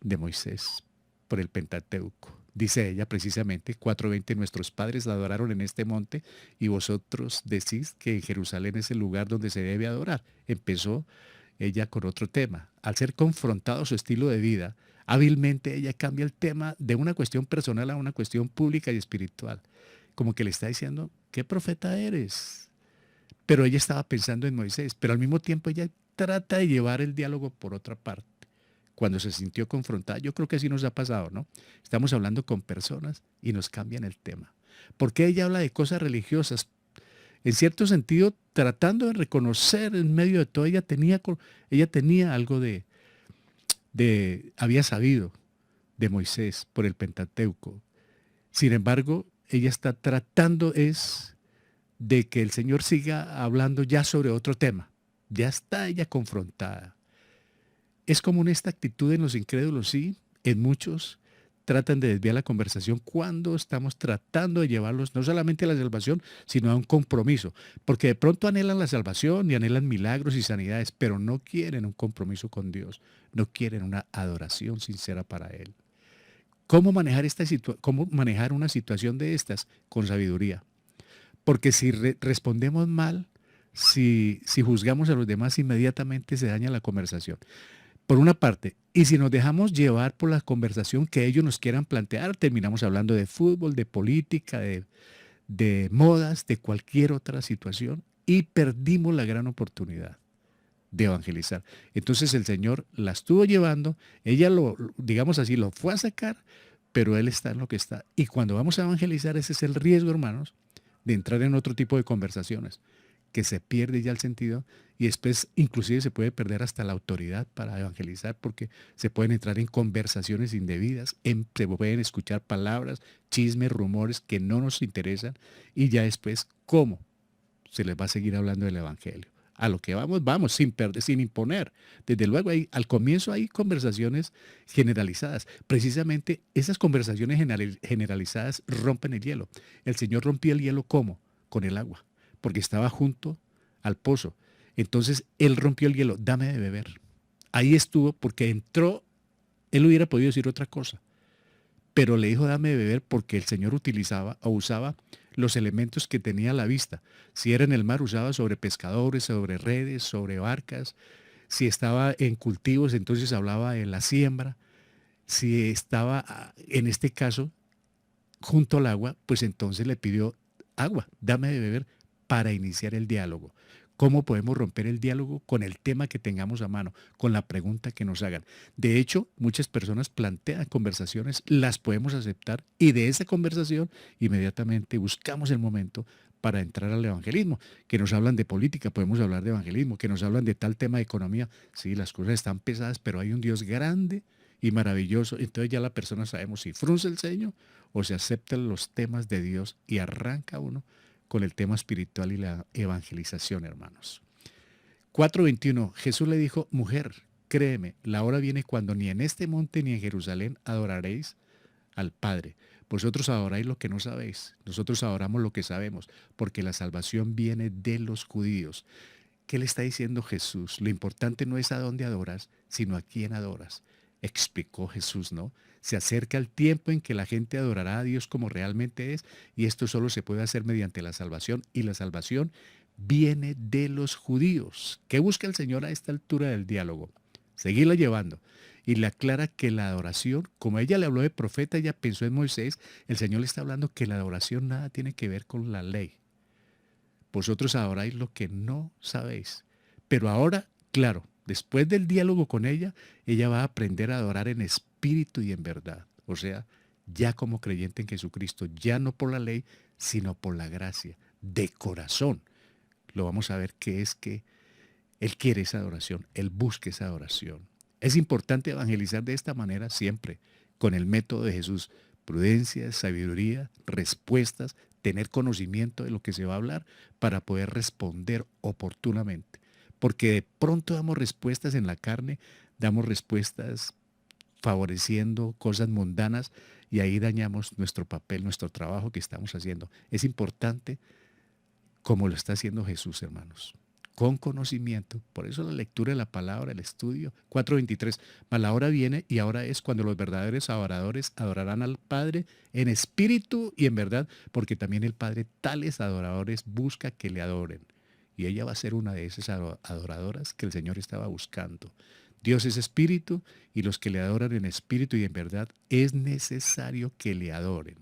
de Moisés por el Pentateuco. Dice ella precisamente, 4:20, nuestros padres adoraron en este monte y vosotros decís que en Jerusalén es el lugar donde se debe adorar. Empezó ella con otro tema. Al ser confrontado su estilo de vida, hábilmente ella cambia el tema de una cuestión personal a una cuestión pública y espiritual. Como que le está diciendo, ¿qué profeta eres? Pero ella estaba pensando en Moisés, pero al mismo tiempo ella trata de llevar el diálogo por otra parte. Cuando se sintió confrontada, yo creo que así nos ha pasado, ¿no? Estamos hablando con personas y nos cambian el tema. ¿Por qué ella habla de cosas religiosas? En cierto sentido, tratando de reconocer en medio de todo, ella tenía algo había sabido de Moisés por el Pentateuco. Sin embargo, ella está tratando es de que el Señor siga hablando ya sobre otro tema. Ya está ella confrontada. Es común esta actitud en los incrédulos, sí, en muchos tratan de desviar la conversación cuando estamos tratando de llevarlos no solamente a la salvación, sino a un compromiso, porque de pronto anhelan la salvación y anhelan milagros y sanidades, pero no quieren un compromiso con Dios, no quieren una adoración sincera para Él. ¿Cómo manejar cómo manejar una situación de estas? Con sabiduría. Porque si respondemos mal, si juzgamos a los demás, inmediatamente se daña la conversación. Por una parte, y si nos dejamos llevar por la conversación que ellos nos quieran plantear, terminamos hablando de fútbol, de política, de modas, de cualquier otra situación, y perdimos la gran oportunidad de evangelizar. Entonces el Señor la estuvo llevando, ella digamos así, lo fue a sacar, pero Él está en lo que está. Y cuando vamos a evangelizar, ese es el riesgo, hermanos, de entrar en otro tipo de conversaciones, que se pierde ya el sentido y después inclusive se puede perder hasta la autoridad para evangelizar porque se pueden entrar en conversaciones indebidas, se pueden escuchar palabras, chismes, rumores que no nos interesan y ya después, ¿cómo se les va a seguir hablando del evangelio? A lo que vamos, sin perder, sin imponer. Desde luego, al comienzo hay conversaciones generalizadas. Precisamente esas conversaciones generalizadas rompen el hielo. El Señor rompió el hielo ¿cómo? Con el agua, porque estaba junto al pozo. Entonces Él rompió el hielo, dame de beber. Ahí estuvo porque entró, Él hubiera podido decir otra cosa, pero le dijo dame de beber porque el Señor utilizaba o usaba los elementos que tenía a la vista. Si era en el mar, usaba sobre pescadores, sobre redes, sobre barcas. Si estaba en cultivos, entonces hablaba de la siembra. Si estaba, en este caso, junto al agua, pues entonces le pidió agua, dame de beber para iniciar el diálogo. ¿Cómo podemos romper el diálogo? Con el tema que tengamos a mano, con la pregunta que nos hagan. De hecho, muchas personas plantean conversaciones, las podemos aceptar y de esa conversación inmediatamente buscamos el momento para entrar al evangelismo. Que nos hablan de política, podemos hablar de evangelismo. Que nos hablan de tal tema de economía. Sí, las cosas están pesadas, pero hay un Dios grande y maravilloso. Entonces ya la persona sabemos si frunce el ceño o se aceptan los temas de Dios y arranca uno con el tema espiritual y la evangelización, hermanos. 4:21, Jesús le dijo, mujer, créeme, la hora viene cuando ni en este monte ni en Jerusalén adoraréis al Padre. Vosotros adoráis lo que no sabéis, nosotros adoramos lo que sabemos, porque la salvación viene de los judíos. ¿Qué le está diciendo Jesús? Lo importante no es a dónde adoras, sino a quién adoras. Explicó Jesús, ¿no? Se acerca el tiempo en que la gente adorará a Dios como realmente es, y esto solo se puede hacer mediante la salvación, y la salvación viene de los judíos. ¿Qué busca el Señor a esta altura del diálogo? Seguirla llevando. Y le aclara que la adoración, como ella le habló de profeta, ella pensó en Moisés, el Señor le está hablando que la adoración nada tiene que ver con la ley. Vosotros adoráis lo que no sabéis. Pero ahora, claro, después del diálogo con ella va a aprender a adorar en espíritu y en verdad. O sea, ya como creyente en Jesucristo, ya no por la ley, sino por la gracia, de corazón. Lo vamos a ver que es que Él quiere esa adoración, Él busca esa adoración. Es importante evangelizar de esta manera siempre, con el método de Jesús. Prudencia, sabiduría, respuestas, tener conocimiento de lo que se va a hablar para poder responder oportunamente. Porque de pronto damos respuestas en la carne, damos respuestas favoreciendo cosas mundanas y ahí dañamos nuestro papel, nuestro trabajo que estamos haciendo. Es importante como lo está haciendo Jesús, hermanos, con conocimiento. Por eso la lectura de la palabra, el estudio. 4:23. Mas la hora viene y ahora es cuando los verdaderos adoradores adorarán al Padre en espíritu y en verdad, porque también el Padre tales adoradores busca que le adoren. Y ella va a ser una de esas adoradoras que el Señor estaba buscando. Dios es espíritu y los que le adoran en espíritu y en verdad es necesario que le adoren.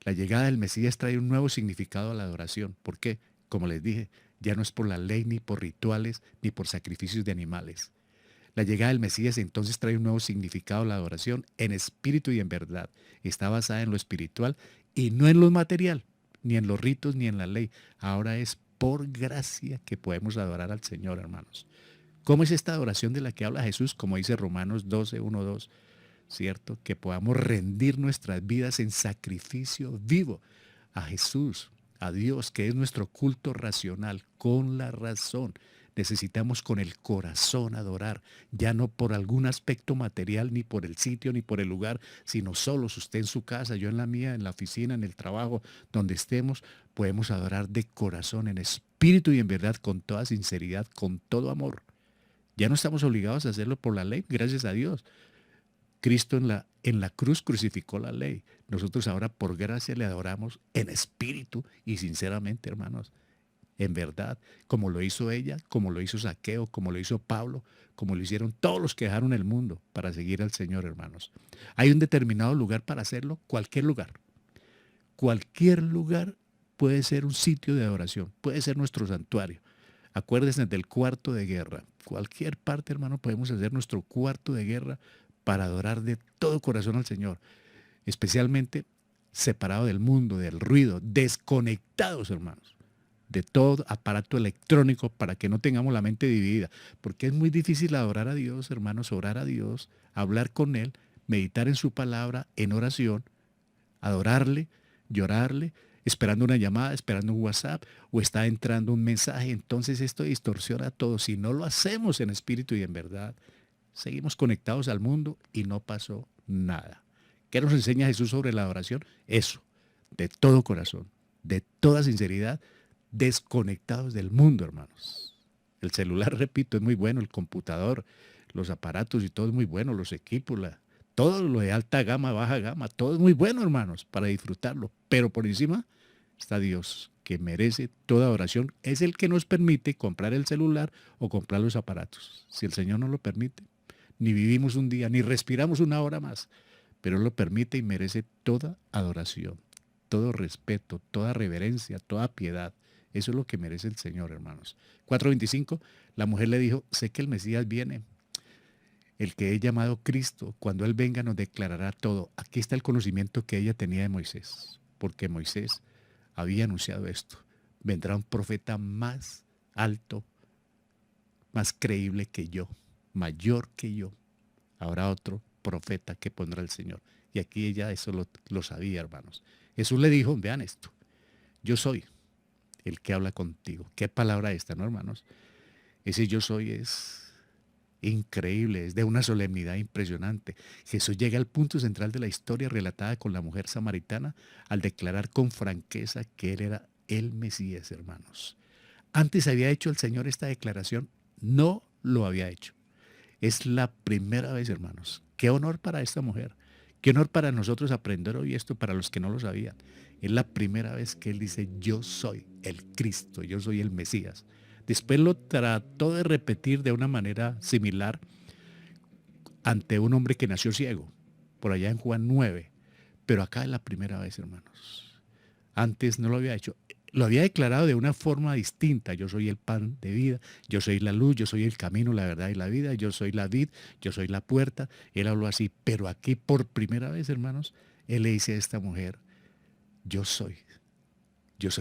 La llegada del Mesías trae un nuevo significado a la adoración. ¿Por qué? Como les dije, ya no es por la ley, ni por rituales, ni por sacrificios de animales. La llegada del Mesías entonces trae un nuevo significado a la adoración en espíritu y en verdad. Está basada en lo espiritual y no en lo material, ni en los ritos, ni en la ley. Ahora es por gracia que podemos adorar al Señor, hermanos. ¿Cómo es esta adoración de la que habla Jesús? Como dice Romanos 12, 1, 2. ¿Cierto? Que podamos rendir nuestras vidas en sacrificio vivo a Jesús, a Dios, que es nuestro culto racional, con la razón. Necesitamos con el corazón adorar, ya no por algún aspecto material, ni por el sitio, ni por el lugar, sino solos, usted en su casa, yo en la mía, en la oficina, en el trabajo, donde estemos, podemos adorar de corazón, en espíritu y en verdad, con toda sinceridad, con todo amor. Ya no estamos obligados a hacerlo por la ley, gracias a Dios. Cristo en la cruz crucificó la ley. Nosotros ahora por gracia le adoramos en espíritu y sinceramente, hermanos, en verdad, como lo hizo ella, como lo hizo Zaqueo, como lo hizo Pablo, como lo hicieron todos los que dejaron el mundo para seguir al Señor, hermanos. Hay un determinado lugar para hacerlo, cualquier lugar. Cualquier lugar puede ser un sitio de adoración, puede ser nuestro santuario. Acuérdense del cuarto de guerra. Cualquier parte, hermano, podemos hacer nuestro cuarto de guerra para adorar de todo corazón al Señor, especialmente separado del mundo, del ruido, desconectados, hermanos, de todo aparato electrónico para que no tengamos la mente dividida, porque es muy difícil adorar a Dios, hermanos, orar a Dios, hablar con Él, meditar en su palabra, en oración, adorarle, llorarle, esperando una llamada, esperando un WhatsApp o está entrando un mensaje. Entonces esto distorsiona todo. Si no lo hacemos en espíritu y en verdad, seguimos conectados al mundo y no pasó nada. ¿Qué nos enseña Jesús sobre la adoración? Eso, de todo corazón, de toda sinceridad, desconectados del mundo, hermanos. El celular, repito, es muy bueno, el computador, los aparatos y todo es muy bueno, los equipos, todo lo de alta gama, baja gama, todo es muy bueno, hermanos, para disfrutarlo. Pero por encima está Dios, que merece toda adoración. Es el que nos permite comprar el celular o comprar los aparatos. Si el Señor no lo permite, ni vivimos un día, ni respiramos una hora más, pero Él lo permite y merece toda adoración, todo respeto, toda reverencia, toda piedad. Eso es lo que merece el Señor, hermanos. 4:25, la mujer le dijo, sé que el Mesías viene, el que he llamado Cristo, cuando Él venga nos declarará todo. Aquí está el conocimiento que ella tenía de Moisés, porque Moisés había anunciado esto. Vendrá un profeta más alto, más creíble que yo, mayor que yo. Habrá otro profeta que pondrá el Señor. Y aquí ella eso lo sabía, hermanos. Jesús le dijo, vean esto, yo soy el que habla contigo. ¿Qué palabra esta, no, hermanos? Ese yo soy es Increíble, es de una solemnidad impresionante. Jesús llega al punto central de la historia relatada con la mujer samaritana al declarar con franqueza que él era el Mesías, hermanos. Antes había hecho el Señor esta declaración, no lo había hecho. Es la primera vez, hermanos. Qué honor para esta mujer. Qué honor para nosotros aprender hoy esto, para los que no lo sabían. Es la primera vez que él dice, yo soy el Cristo, yo soy el Mesías. Después lo trató de repetir de una manera similar ante un hombre que nació ciego, por allá en Juan 9. Pero acá es la primera vez, hermanos. Antes no lo había hecho. Lo había declarado de una forma distinta. Yo soy el pan de vida, yo soy la luz, yo soy el camino, la verdad y la vida, yo soy la vid, yo soy la puerta. Él habló así, pero aquí por primera vez, hermanos, él le dice a esta mujer, yo soy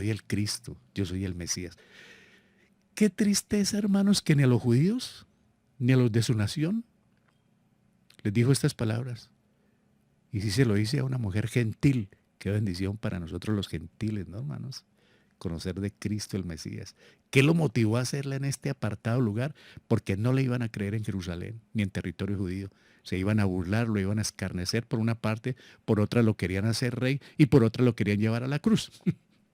el Cristo, yo soy el Mesías. Qué tristeza, hermanos, que ni a los judíos, ni a los de su nación, les dijo estas palabras. Y si se lo dice a una mujer gentil, qué bendición para nosotros los gentiles, ¿no, hermanos? Conocer de Cristo el Mesías. ¿Qué lo motivó a hacerla en este apartado lugar? Porque no le iban a creer en Jerusalén, ni en territorio judío. Se iban a burlar, lo iban a escarnecer por una parte, por otra lo querían hacer rey y por otra lo querían llevar a la cruz.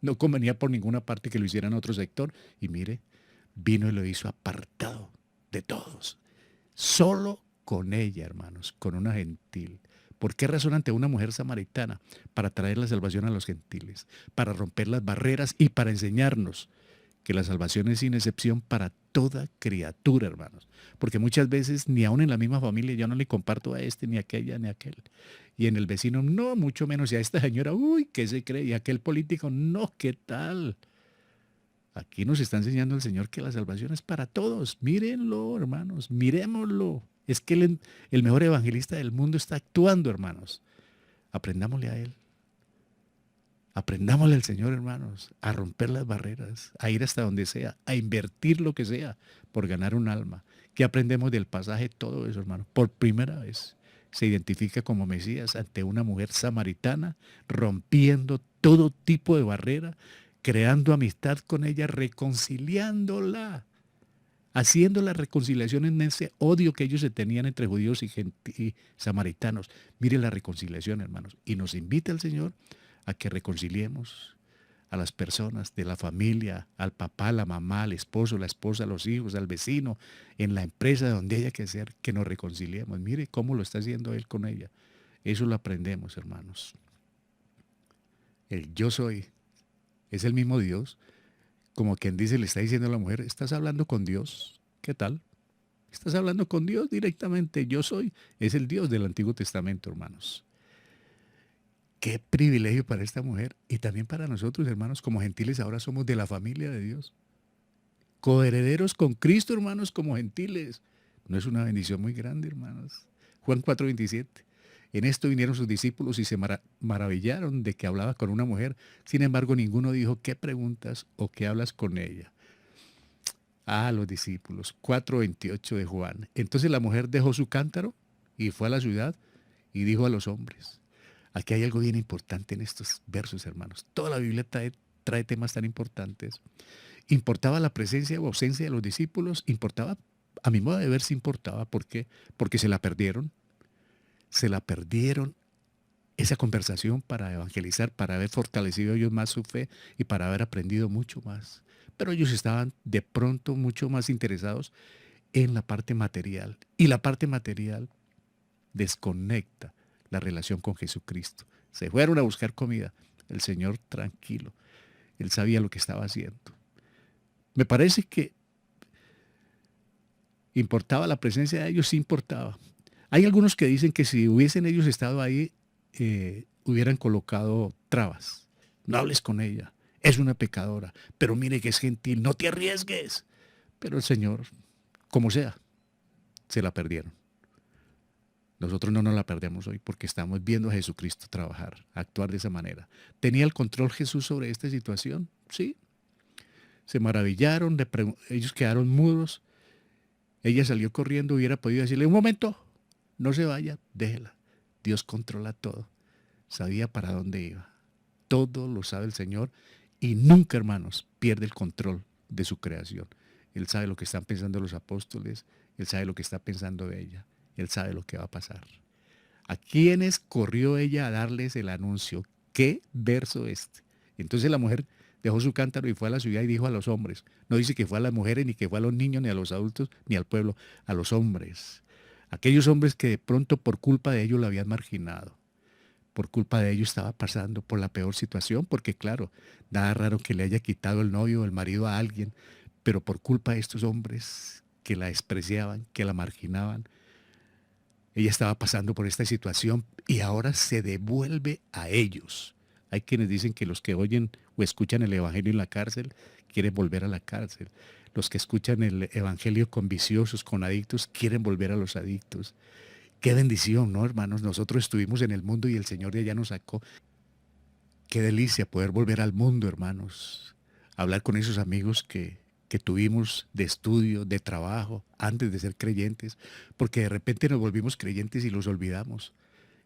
No convenía por ninguna parte que lo hicieran en otro sector. Y mire, vino y lo hizo apartado de todos. Solo con ella, hermanos, con una gentil. ¿Por qué razón ante una mujer samaritana? Para traer la salvación a los gentiles, para romper las barreras y para enseñarnos que la salvación es sin excepción para toda criatura, hermanos. Porque muchas veces ni aún en la misma familia yo no le comparto a este, ni a aquella, ni a aquel. Y en el vecino, no, mucho menos. Y a esta señora, uy, ¿qué se cree? Y a aquel político, no, ¿qué tal? Aquí nos está enseñando el Señor que la salvación es para todos. Mírenlo, hermanos, miremoslo. Es que el mejor evangelista del mundo está actuando, hermanos. Aprendámosle a Él. Aprendámosle al Señor, hermanos, a romper las barreras, a ir hasta donde sea, a invertir lo que sea por ganar un alma. ¿Qué aprendemos del pasaje? Todo eso, hermanos. Por primera vez se identifica como Mesías ante una mujer samaritana, rompiendo todo tipo de barrera, creando amistad con ella, reconciliándola, haciendo la reconciliación en ese odio que ellos se tenían entre judíos y samaritanos. Mire la reconciliación, hermanos. Y nos invita el Señor a que reconciliemos a las personas de la familia, al papá, la mamá, al esposo, la esposa, a los hijos, al vecino, en la empresa donde haya que ser, que nos reconciliemos. Mire cómo lo está haciendo Él con ella. Eso lo aprendemos, hermanos. El yo soy es el mismo Dios. Como quien dice, le está diciendo a la mujer, ¿estás hablando con Dios? ¿Qué tal? Estás hablando con Dios directamente. Yo soy. Es el Dios del Antiguo Testamento, hermanos. Qué privilegio para esta mujer y también para nosotros, hermanos, como gentiles ahora somos de la familia de Dios. Coherederos con Cristo, hermanos, como gentiles. ¿No es una bendición muy grande, hermanos? Juan 4:27. En esto vinieron sus discípulos y se maravillaron de que hablaba con una mujer. Sin embargo, ninguno dijo, ¿qué preguntas o qué hablas con ella? Ah, los discípulos. 4:28 de Juan. Entonces la mujer dejó su cántaro y fue a la ciudad y dijo a los hombres. Aquí hay algo bien importante en estos versos, hermanos. Toda la Biblia trae temas tan importantes. ¿Importaba la presencia o ausencia de los discípulos? Importaba, a mi modo de ver, sí importaba. ¿Por qué? Porque se la perdieron. Se la perdieron esa conversación para evangelizar, para haber fortalecido ellos más su fe y para haber aprendido mucho más. Pero ellos estaban de pronto mucho más interesados en la parte material. Y la parte material desconecta la relación con Jesucristo. Se fueron a buscar comida. El Señor tranquilo. Él sabía lo que estaba haciendo. Me parece que importaba la presencia de ellos, sí importaba. Hay algunos que dicen que si hubiesen ellos estado ahí, hubieran colocado trabas. No hables con ella. Es una pecadora. Pero mire que es gentil. No te arriesgues. Pero el Señor, como sea, se la perdieron. Nosotros no nos la perdemos hoy porque estamos viendo a Jesucristo trabajar, actuar de esa manera. ¿Tenía el control Jesús sobre esta situación? Sí. Se maravillaron, ellos quedaron mudos. Ella salió corriendo, hubiera podido decirle, un momento, no se vaya, déjela. Dios controla todo. Sabía para dónde iba. Todo lo sabe el Señor y nunca, hermanos, pierde el control de su creación. Él sabe lo que están pensando los apóstoles, Él sabe lo que está pensando ella, Él sabe lo que va a pasar. ¿A quiénes corrió ella a darles el anuncio? ¿Qué verso este? Entonces la mujer dejó su cántaro y fue a la ciudad y dijo a los hombres. No dice que fue a las mujeres, ni que fue a los niños, ni a los adultos, ni al pueblo, a los hombres. Aquellos hombres que de pronto por culpa de ellos lo habían marginado. Por culpa de ellos estaba pasando por la peor situación, porque claro, nada raro que le haya quitado el novio o el marido a alguien, pero por culpa de estos hombres que la despreciaban, que la marginaban, ella estaba pasando por esta situación y ahora se devuelve a ellos. Hay quienes dicen que los que oyen o escuchan el Evangelio en la cárcel quieren volver a la cárcel. Los que escuchan el Evangelio con viciosos, con adictos, quieren volver a los adictos. Qué bendición, ¿no, hermanos? Nosotros estuvimos en el mundo y el Señor de allá nos sacó. Qué delicia poder volver al mundo, hermanos. Hablar con esos amigos que tuvimos de estudio, de trabajo, antes de ser creyentes, porque de repente nos volvimos creyentes y los olvidamos.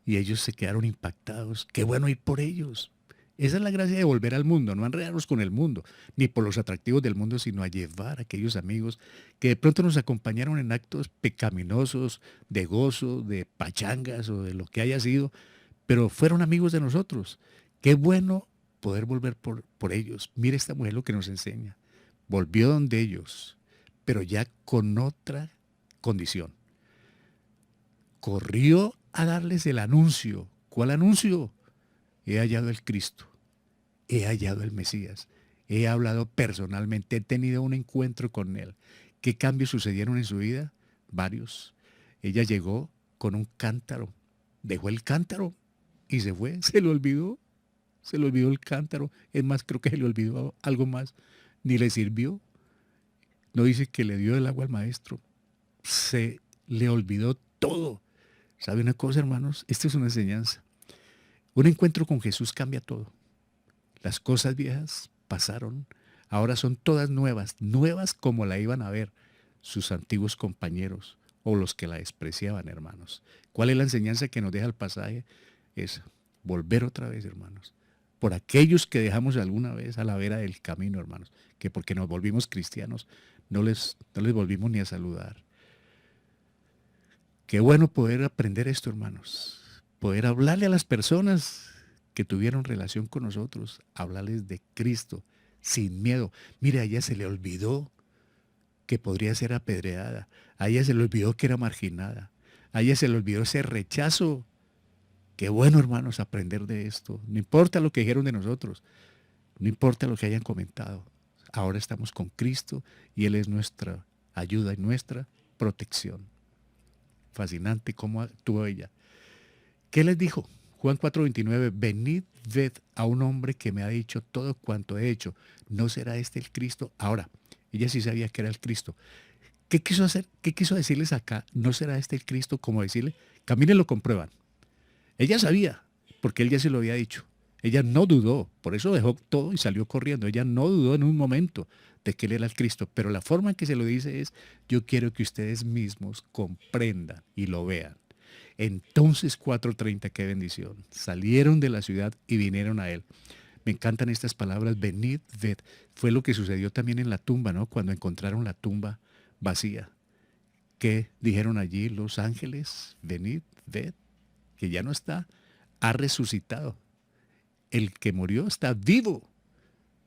Y ellos se quedaron impactados. Qué bueno ir por ellos. Esa es la gracia de volver al mundo, no a enredarnos con el mundo, ni por los atractivos del mundo, sino a llevar a aquellos amigos que de pronto nos acompañaron en actos pecaminosos, de gozo, de pachangas o de lo que haya sido, pero fueron amigos de nosotros. Qué bueno poder volver por ellos. Mire esta mujer lo que nos enseña. Volvió donde ellos, pero ya con otra condición. Corrió a darles el anuncio. ¿Cuál anuncio? He hallado el Cristo, he hallado el Mesías, he hablado personalmente, he tenido un encuentro con Él. ¿Qué cambios sucedieron en su vida? Varios. Ella llegó con un cántaro, dejó el cántaro y se fue, se le olvidó el cántaro. Es más, creo que se le olvidó algo más, ni le sirvió. No dice que le dio el agua al maestro, se le olvidó todo. ¿Sabe una cosa, hermanos? Esta es una enseñanza. Un encuentro con Jesús cambia todo. Las cosas viejas pasaron, ahora son todas nuevas, nuevas como la iban a ver sus antiguos compañeros o los que la despreciaban, hermanos. ¿Cuál es la enseñanza que nos deja el pasaje? Es volver otra vez, hermanos, por aquellos que dejamos alguna vez a la vera del camino, hermanos, que porque nos volvimos cristianos no les volvimos ni a saludar. Qué bueno poder aprender esto, hermanos. Poder hablarle a las personas que tuvieron relación con nosotros, hablarles de Cristo sin miedo. Mire, a ella se le olvidó que podría ser apedreada. A ella se le olvidó que era marginada. A ella se le olvidó ese rechazo. Qué bueno, hermanos, aprender de esto. No importa lo que dijeron de nosotros. No importa lo que hayan comentado. Ahora estamos con Cristo y Él es nuestra ayuda y nuestra protección. Fascinante cómo actuó ella. ¿Qué les dijo? Juan 4:29, venid, ved a un hombre que me ha dicho todo cuanto he hecho. ¿No será este el Cristo? Ahora, ella sí sabía que era el Cristo. ¿Qué quiso hacer? ¿Qué quiso decirles acá? ¿No será este el Cristo? Como decirle, caminen lo comprueban. Ella sabía, porque él ya se lo había dicho. Ella no dudó, por eso dejó todo y salió corriendo. Ella no dudó en un momento de que él era el Cristo, pero la forma en que se lo dice es, yo quiero que ustedes mismos comprendan y lo vean. Entonces 4:30, qué bendición. Salieron de la ciudad y vinieron a él. Me encantan estas palabras, venid, ved. Fue lo que sucedió también en la tumba, ¿no? Cuando encontraron la tumba vacía. ¿Qué dijeron allí los ángeles? Venid, ved, que ya no está, ha resucitado. El que murió está vivo.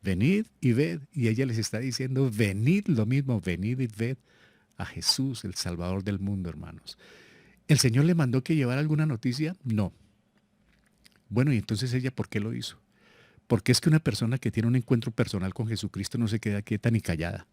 Venid y ved. Y ella les está diciendo, venid lo mismo, venid y ved a Jesús, el Salvador del mundo, hermanos. ¿El Señor le mandó que llevara alguna noticia? No. Bueno, y entonces ella, ¿por qué lo hizo? Porque es que una persona que tiene un encuentro personal con Jesucristo no se queda quieta ni callada.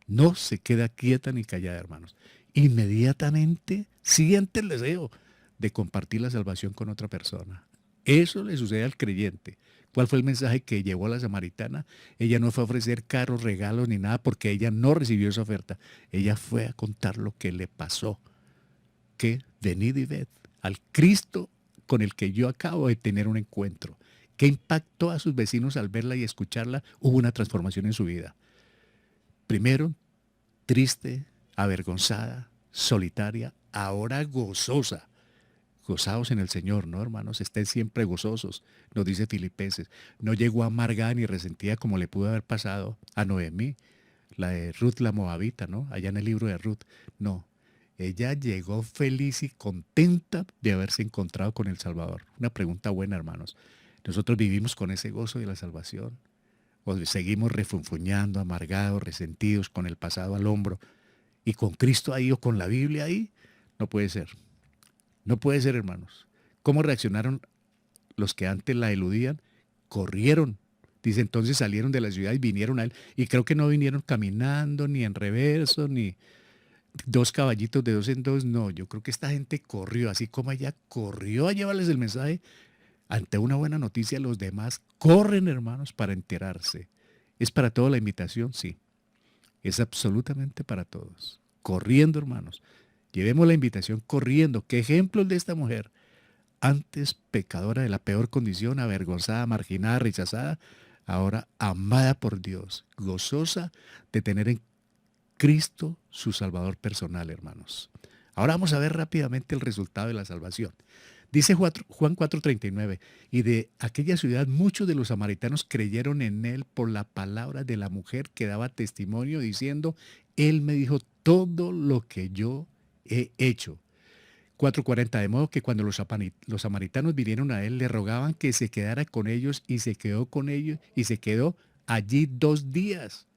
No se queda quieta ni callada, hermanos. Inmediatamente siente el deseo de compartir la salvación con otra persona. Eso le sucede al creyente. ¿Cuál fue el mensaje que llevó a la samaritana? Ella no fue a ofrecer caros, regalos ni nada porque ella no recibió esa oferta. Ella fue a contar lo que le pasó. Que venid y ved al Cristo con el que yo acabo de tener un encuentro. ¿Qué impactó a sus vecinos al verla y escucharla? Hubo una transformación en su vida. Primero, triste, avergonzada, solitaria, ahora gozosa. Gozaos en el Señor, ¿no, hermanos? Estén siempre gozosos, nos dice Filipenses. No llegó amargada ni resentida como le pudo haber pasado a Noemí. la de Ruth la Moabita, ¿no? Allá en el libro de Ruth. No, ella llegó feliz y contenta de haberse encontrado con el Salvador. Una pregunta buena, hermanos. ¿Nosotros vivimos con ese gozo de la salvación? ¿O seguimos refunfuñando, amargados, resentidos, con el pasado al hombro y con Cristo ahí o con la Biblia ahí? No puede ser. No puede ser, hermanos. ¿Cómo reaccionaron los que antes la eludían? Corrieron. Dice, entonces salieron de la ciudad y vinieron a él. Y creo que no vinieron caminando, ni en reverso, ni dos caballitos de dos en dos. No, yo creo que esta gente corrió, así como ella corrió a llevarles el mensaje. Ante una buena noticia, los demás corren, hermanos, para enterarse. ¿Es para toda la invitación? Sí. Es absolutamente para todos. Corriendo, hermanos. Llevemos la invitación corriendo. ¿Qué ejemplos de esta mujer? Antes pecadora de la peor condición, avergonzada, marginada, rechazada, ahora amada por Dios, gozosa de tener en Cristo su Salvador personal, hermanos. Ahora vamos a ver rápidamente el resultado de la salvación. Dice Juan 4:39, y de aquella ciudad muchos de los samaritanos creyeron en él por la palabra de la mujer que daba testimonio diciendo, él me dijo todo lo que yo he hecho. 4:40, de modo que cuando los samaritanos vinieron a él, le rogaban que se quedara con ellos y se quedó con ellos y se quedó allí 2 días.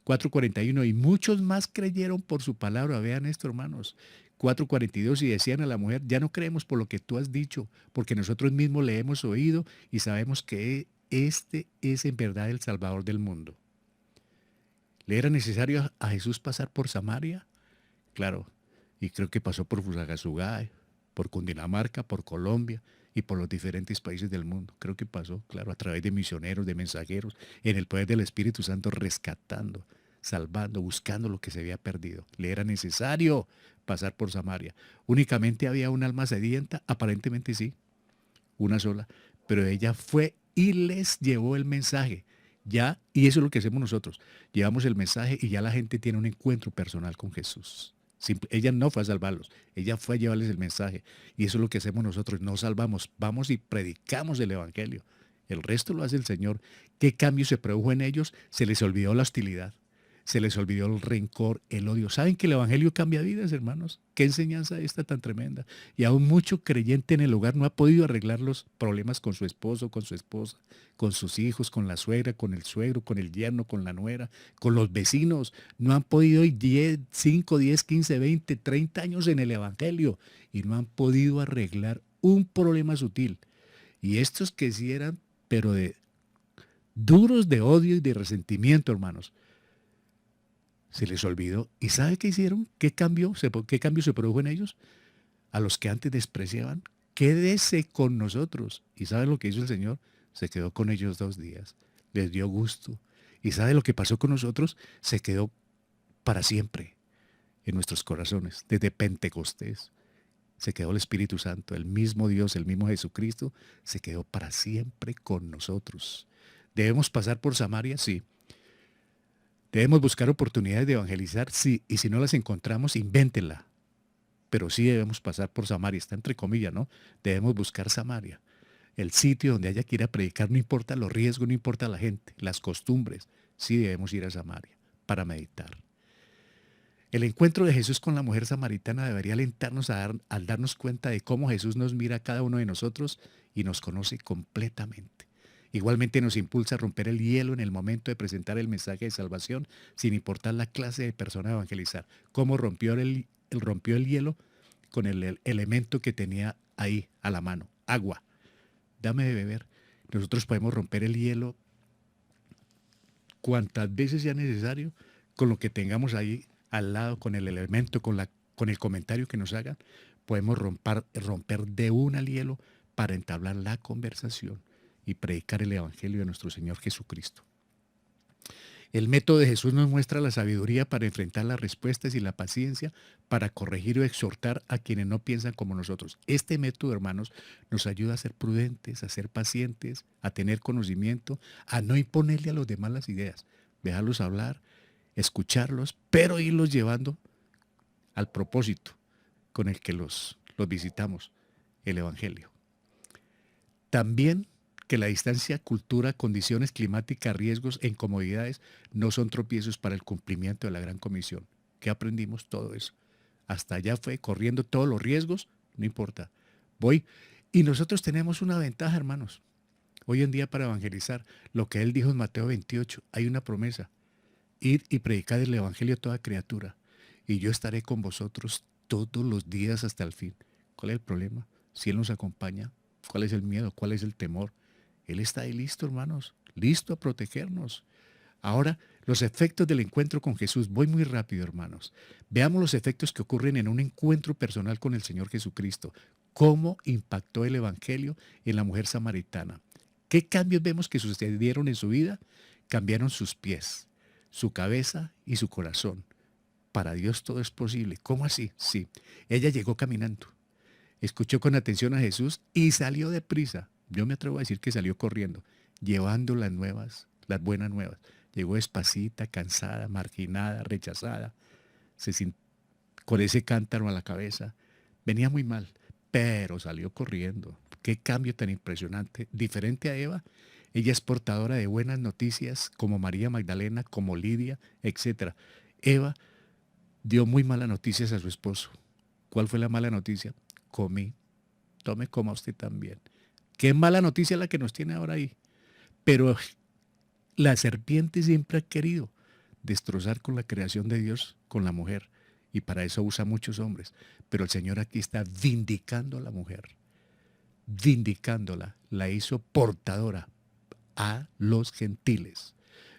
4:41, y muchos más creyeron por su palabra. Vean esto, hermanos. 4:42, y decían a la mujer, ya no creemos por lo que tú has dicho, porque nosotros mismos le hemos oído y sabemos que este es en verdad el Salvador del mundo. ¿Le era necesario a Jesús pasar por Samaria? Claro, y creo que pasó por Fusagasugá, por Cundinamarca, por Colombia y por los diferentes países del mundo. Creo que pasó, claro, a través de misioneros, de mensajeros, en el poder del Espíritu Santo, rescatando, salvando, buscando lo que se había perdido. Le era necesario pasar por Samaria. Únicamente había un alma sedienta, aparentemente sí, una sola, pero ella fue y les llevó el mensaje. Ya, y eso es lo que hacemos nosotros. Llevamos el mensaje y ya la gente tiene un encuentro personal con Jesús. Ella no fue a salvarlos, ella fue a llevarles el mensaje. Y eso es lo que hacemos nosotros, no salvamos, vamos y predicamos el Evangelio. El resto lo hace el Señor. ¿Qué cambio se produjo en ellos? Se les olvidó la hostilidad, se les olvidó el rencor, el odio. ¿Saben que el Evangelio cambia vidas, hermanos? ¿Qué enseñanza esta tan tremenda? Y aún mucho creyente en el hogar no ha podido arreglar los problemas con su esposo, con su esposa, con sus hijos, con la suegra, con el suegro, con el yerno, con la nuera, con los vecinos. No han podido ir 10, 5, 10, 15, 20, 30 años en el Evangelio y no han podido arreglar un problema sutil. Y estos que sí eran, pero de duros de odio y de resentimiento, hermanos, se les olvidó. ¿Y sabe qué hicieron? ¿Qué cambio se produjo en ellos? A los que antes despreciaban, quédese con nosotros. ¿Y sabe lo que hizo el Señor? Se quedó con ellos 2 días. Les dio gusto. ¿Y sabe lo que pasó con nosotros? Se quedó para siempre en nuestros corazones, desde Pentecostés. Se quedó el Espíritu Santo, el mismo Dios, el mismo Jesucristo, se quedó para siempre con nosotros. ¿Debemos pasar por Samaria? Sí. ¿Debemos buscar oportunidades de evangelizar? Sí. Y si no las encontramos, invéntenla. Pero sí debemos pasar por Samaria, está entre comillas, ¿no? Debemos buscar Samaria, el sitio donde haya que ir a predicar, no importa los riesgos, no importa la gente, las costumbres, sí debemos ir a Samaria para meditar. El encuentro de Jesús con la mujer samaritana debería alentarnos al darnos cuenta de cómo Jesús nos mira a cada uno de nosotros y nos conoce completamente. Igualmente nos impulsa a romper el hielo en el momento de presentar el mensaje de salvación, sin importar la clase de persona a evangelizar. ¿Cómo rompió el hielo? Con el elemento que tenía ahí a la mano, agua. Dame de beber. Nosotros podemos romper el hielo cuantas veces sea necesario con lo que tengamos ahí al lado, con el elemento, con el comentario que nos hagan. Podemos romper de una el hielo para entablar la conversación y predicar el Evangelio de nuestro Señor Jesucristo. El método de Jesús nos muestra la sabiduría para enfrentar las respuestas y la paciencia para corregir o exhortar a quienes no piensan como nosotros. Este método, hermanos, nos ayuda a ser prudentes, a ser pacientes, a tener conocimiento, a no imponerle a los demás las ideas, dejarlos hablar, escucharlos, pero irlos llevando al propósito con el que los visitamos, el Evangelio. También que la distancia, cultura, condiciones climáticas, riesgos e incomodidades no son tropiezos para el cumplimiento de la gran comisión. ¿Qué aprendimos todo eso? Hasta allá fue corriendo todos los riesgos, no importa. Voy. Y nosotros tenemos una ventaja, hermanos. Hoy en día para evangelizar, lo que él dijo en Mateo 28, hay una promesa. Ir y predicar el evangelio a toda criatura. Y yo estaré con vosotros todos los días hasta el fin. ¿Cuál es el problema? Si él nos acompaña, ¿cuál es el miedo? ¿Cuál es el temor? Él está ahí listo, hermanos, listo a protegernos. Ahora, los efectos del encuentro con Jesús. Voy muy rápido, hermanos. Veamos los efectos que ocurren en un encuentro personal con el Señor Jesucristo. ¿Cómo impactó el Evangelio en la mujer samaritana? ¿Qué cambios vemos que sucedieron en su vida? Cambiaron sus pies, su cabeza y su corazón. Para Dios todo es posible. ¿Cómo así? Sí. Ella llegó caminando, escuchó con atención a Jesús y salió deprisa. Yo me atrevo a decir que salió corriendo, llevando las nuevas, las buenas nuevas. Llegó despacita, cansada, marginada, rechazada, con ese cántaro a la cabeza. Venía muy mal, pero salió corriendo. Qué cambio tan impresionante. Diferente a Eva, ella es portadora de buenas noticias como María Magdalena, como Lidia, etc. Eva dio muy malas noticias a su esposo. ¿Cuál fue la mala noticia? Comí. Tome, coma usted también. Qué mala noticia la que nos tiene ahora ahí. Pero la serpiente siempre ha querido destrozar con la creación de Dios, con la mujer. Y para eso usa muchos hombres. Pero el Señor aquí está vindicando a la mujer. Vindicándola. La hizo portadora a los gentiles.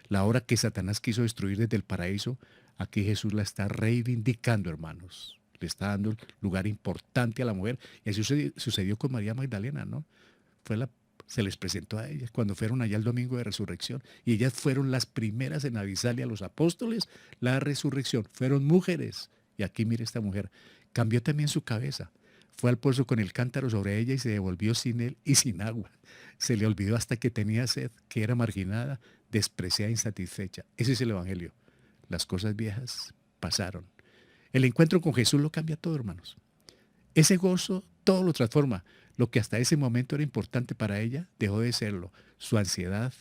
La hora que Satanás quiso destruir desde el paraíso, aquí Jesús la está reivindicando, hermanos. Le está dando lugar importante a la mujer. Y así sucedió con María Magdalena, ¿no? Se les presentó a ellas cuando fueron allá el domingo de resurrección. Y ellas fueron las primeras en avisarle a los apóstoles la resurrección. Fueron mujeres. Y aquí mire esta mujer. Cambió también su cabeza. Fue al pozo con el cántaro sobre ella y se devolvió sin él y sin agua. Se le olvidó hasta que tenía sed, que era marginada, despreciada, insatisfecha. Ese es el Evangelio. Las cosas viejas pasaron. El encuentro con Jesús lo cambia todo, hermanos. Ese gozo todo lo transforma. Lo que hasta ese momento era importante para ella, dejó de serlo. Su ansiedad,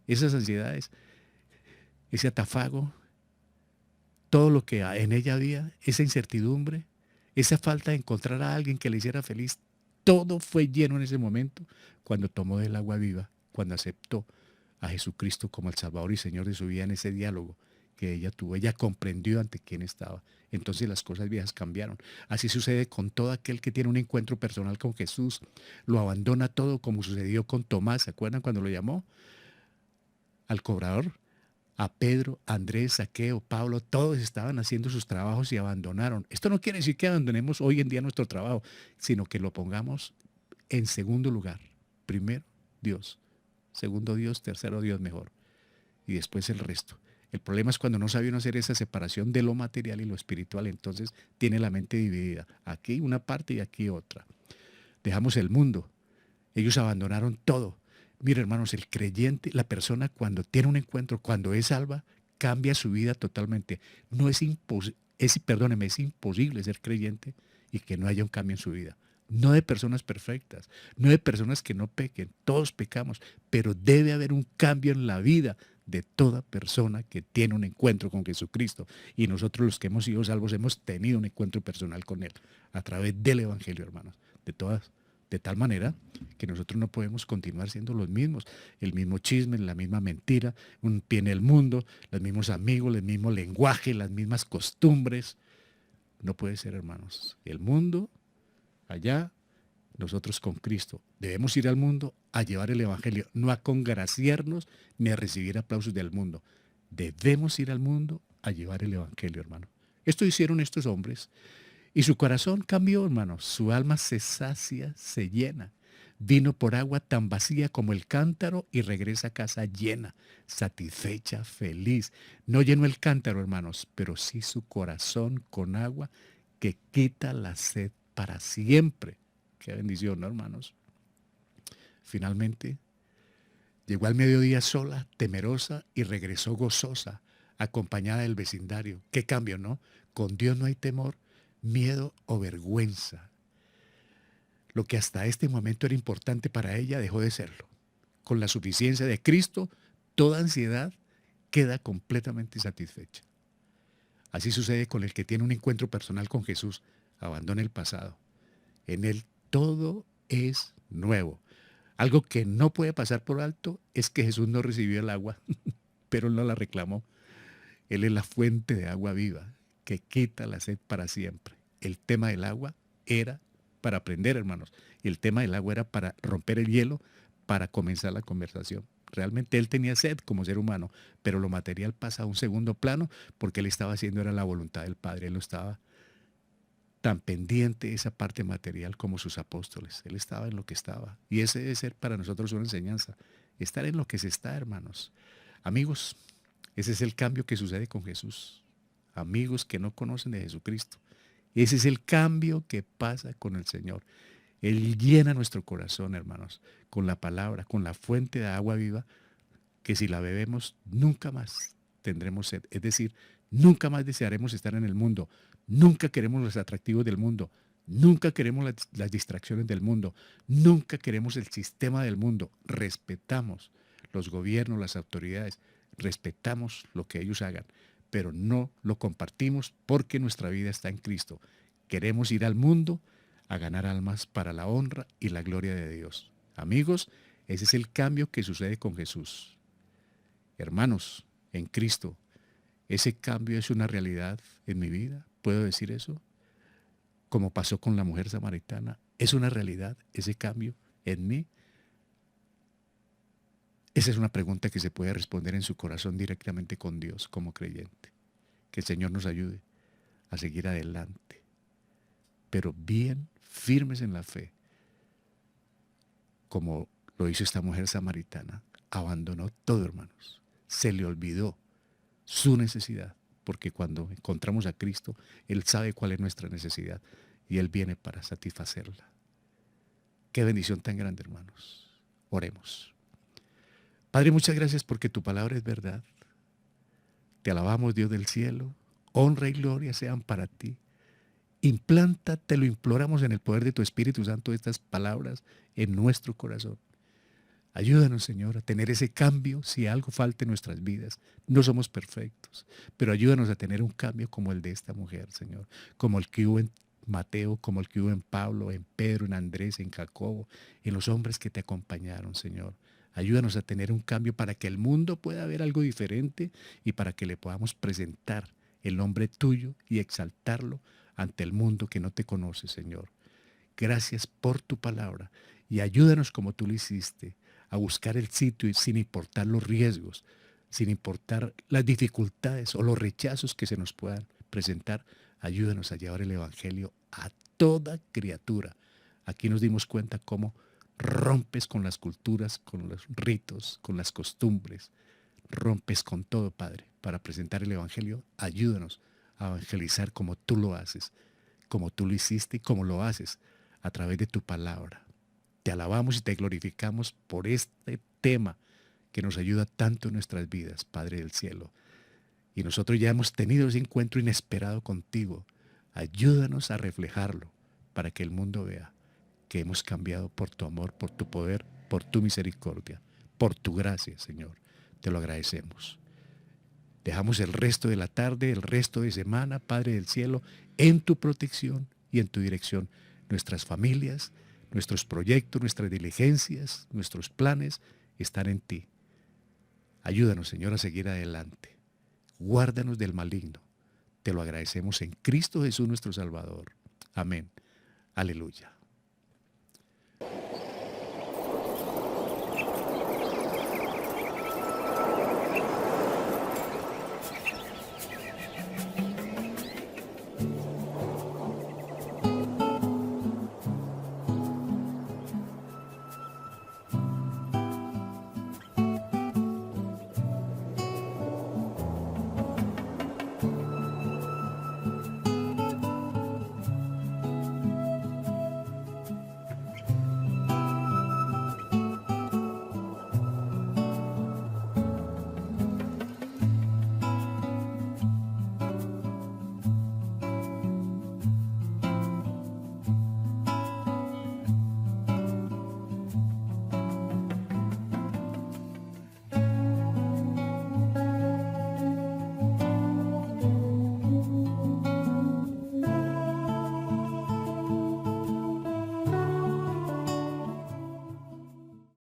esas ansiedades, ese atafago, todo lo que en ella había, esa incertidumbre, esa falta de encontrar a alguien que le hiciera feliz, todo fue lleno en ese momento cuando tomó del agua viva, cuando aceptó a Jesucristo como el Salvador y Señor de su vida en ese diálogo que ella tuvo. Ella comprendió ante quién estaba. Entonces las cosas viejas cambiaron. Así sucede con todo aquel que tiene un encuentro personal con Jesús. Lo abandona todo como sucedió con Tomás. ¿Se acuerdan cuando lo llamó al cobrador? A Pedro, Andrés, Zaqueo, Pablo, todos estaban haciendo sus trabajos y abandonaron. Esto no quiere decir que abandonemos hoy en día nuestro trabajo, sino que lo pongamos en segundo lugar. Primero, Dios. Segundo, Dios. Tercero, Dios mejor. Y después el resto. El problema es cuando no sabe uno hacer esa separación de lo material y lo espiritual, entonces tiene la mente dividida. Aquí una parte y aquí otra. Dejamos el mundo. Ellos abandonaron todo. Mira, hermanos, el creyente, la persona cuando tiene un encuentro, cuando es salva, cambia su vida totalmente. No es imposible, perdóneme, es imposible ser creyente y que no haya un cambio en su vida. No de personas perfectas, no de personas que no pequen, todos pecamos, pero debe haber un cambio en la vida de toda persona que tiene un encuentro con Jesucristo. Y nosotros los que hemos sido salvos hemos tenido un encuentro personal con Él a través del Evangelio, hermanos, de tal manera que nosotros no podemos continuar siendo los mismos, el mismo chisme, la misma mentira, un pie en el mundo, los mismos amigos, el mismo lenguaje, las mismas costumbres. No puede ser, hermanos. El mundo allá, nosotros con Cristo. Debemos ir al mundo a llevar el Evangelio, no a congraciarnos ni a recibir aplausos del mundo. Debemos ir al mundo a llevar el Evangelio, hermano. Esto hicieron estos hombres y su corazón cambió, hermanos. Su alma se sacia, se llena. Vino por agua tan vacía como el cántaro y regresa a casa llena, satisfecha, feliz. No llenó el cántaro, hermanos, pero sí su corazón con agua que quita la sed para siempre. Qué bendición, ¿no, hermanos? Finalmente, llegó al mediodía sola, temerosa, y regresó gozosa, acompañada del vecindario. Qué cambio, ¿no? Con Dios no hay temor, miedo o vergüenza. Lo que hasta este momento era importante para ella dejó de serlo. con la suficiencia de Cristo, toda ansiedad queda completamente satisfecha. Así sucede con el que tiene un encuentro personal con Jesús, abandona el pasado. En él todo es nuevo. Algo que no puede pasar por alto es que Jesús no recibió el agua, pero él no la reclamó. Él es la fuente de agua viva que quita la sed para siempre. El tema del agua era para aprender, hermanos. Y el tema del agua era para romper el hielo, para comenzar la conversación. Realmente él tenía sed como ser humano, pero lo material pasa a un segundo plano porque él estaba haciendo era la voluntad del Padre. Él no estaba tan pendiente de esa parte material como sus apóstoles. Él estaba en lo que estaba. Y ese debe ser para nosotros una enseñanza. Estar en lo que se está, hermanos. Amigos, ese es el cambio que sucede con Jesús. Amigos que no conocen de Jesucristo. Ese es el cambio que pasa con el Señor. Él llena nuestro corazón, hermanos, con la palabra, con la fuente de agua viva, que si la bebemos nunca más tendremos sed. Es decir, nunca más desearemos estar en el mundo. Nunca queremos los atractivos del mundo. Nunca queremos las distracciones del mundo. Nunca queremos el sistema del mundo. Respetamos los gobiernos, las autoridades. Respetamos lo que ellos hagan, pero no lo compartimos porque nuestra vida está en Cristo. Queremos ir al mundo a ganar almas para la honra y la gloria de Dios. Amigos, ese es el cambio que sucede con Jesús. Hermanos, en Cristo, ese cambio es una realidad en mi vida. ¿Puedo decir eso? Como pasó con la mujer samaritana, ¿es una realidad ese cambio en mí? Esa es una pregunta que se puede responder en su corazón directamente con Dios como creyente. Que el Señor nos ayude a seguir adelante, pero bien firmes en la fe, como lo hizo esta mujer samaritana. Abandonó todo, hermanos. Se le olvidó su necesidad, porque cuando encontramos a Cristo, Él sabe cuál es nuestra necesidad y Él viene para satisfacerla. Qué bendición tan grande, hermanos. Oremos. Padre, muchas gracias porque tu palabra es verdad. Te alabamos, Dios del cielo. Honra y gloria sean para ti. Implanta, te lo imploramos en el poder de tu Espíritu Santo, estas palabras en nuestro corazón. Ayúdanos, Señor, a tener ese cambio si algo falta en nuestras vidas. No somos perfectos, pero ayúdanos a tener un cambio como el de esta mujer, Señor. Como el que hubo en Mateo, como el que hubo en Pablo, en Pedro, en Andrés, en Jacobo, en los hombres que te acompañaron, Señor. Ayúdanos a tener un cambio para que el mundo pueda ver algo diferente y para que le podamos presentar el nombre tuyo y exaltarlo ante el mundo que no te conoce, Señor. Gracias por tu palabra y ayúdanos como tú lo hiciste a buscar el sitio y sin importar los riesgos, sin importar las dificultades o los rechazos que se nos puedan presentar. Ayúdanos a llevar el Evangelio a toda criatura. Aquí nos dimos cuenta cómo rompes con las culturas, con los ritos, con las costumbres. Rompes con todo, Padre, para presentar el Evangelio. Ayúdanos a evangelizar como tú lo haces, como tú lo hiciste y como lo haces a través de tu palabra. Te alabamos y te glorificamos por este tema que nos ayuda tanto en nuestras vidas, Padre del cielo. Y nosotros ya hemos tenido ese encuentro inesperado contigo. Ayúdanos a reflejarlo para que el mundo vea que hemos cambiado por tu amor, por tu poder, por tu misericordia, por tu gracia, Señor. Te lo agradecemos. Dejamos el resto de la tarde, el resto de semana, Padre del cielo, en tu protección y en tu dirección. Nuestras familias, nuestros proyectos, nuestras diligencias, nuestros planes están en ti. Ayúdanos, Señor, a seguir adelante. Guárdanos del maligno. Te lo agradecemos en Cristo Jesús nuestro Salvador. Amén. Aleluya.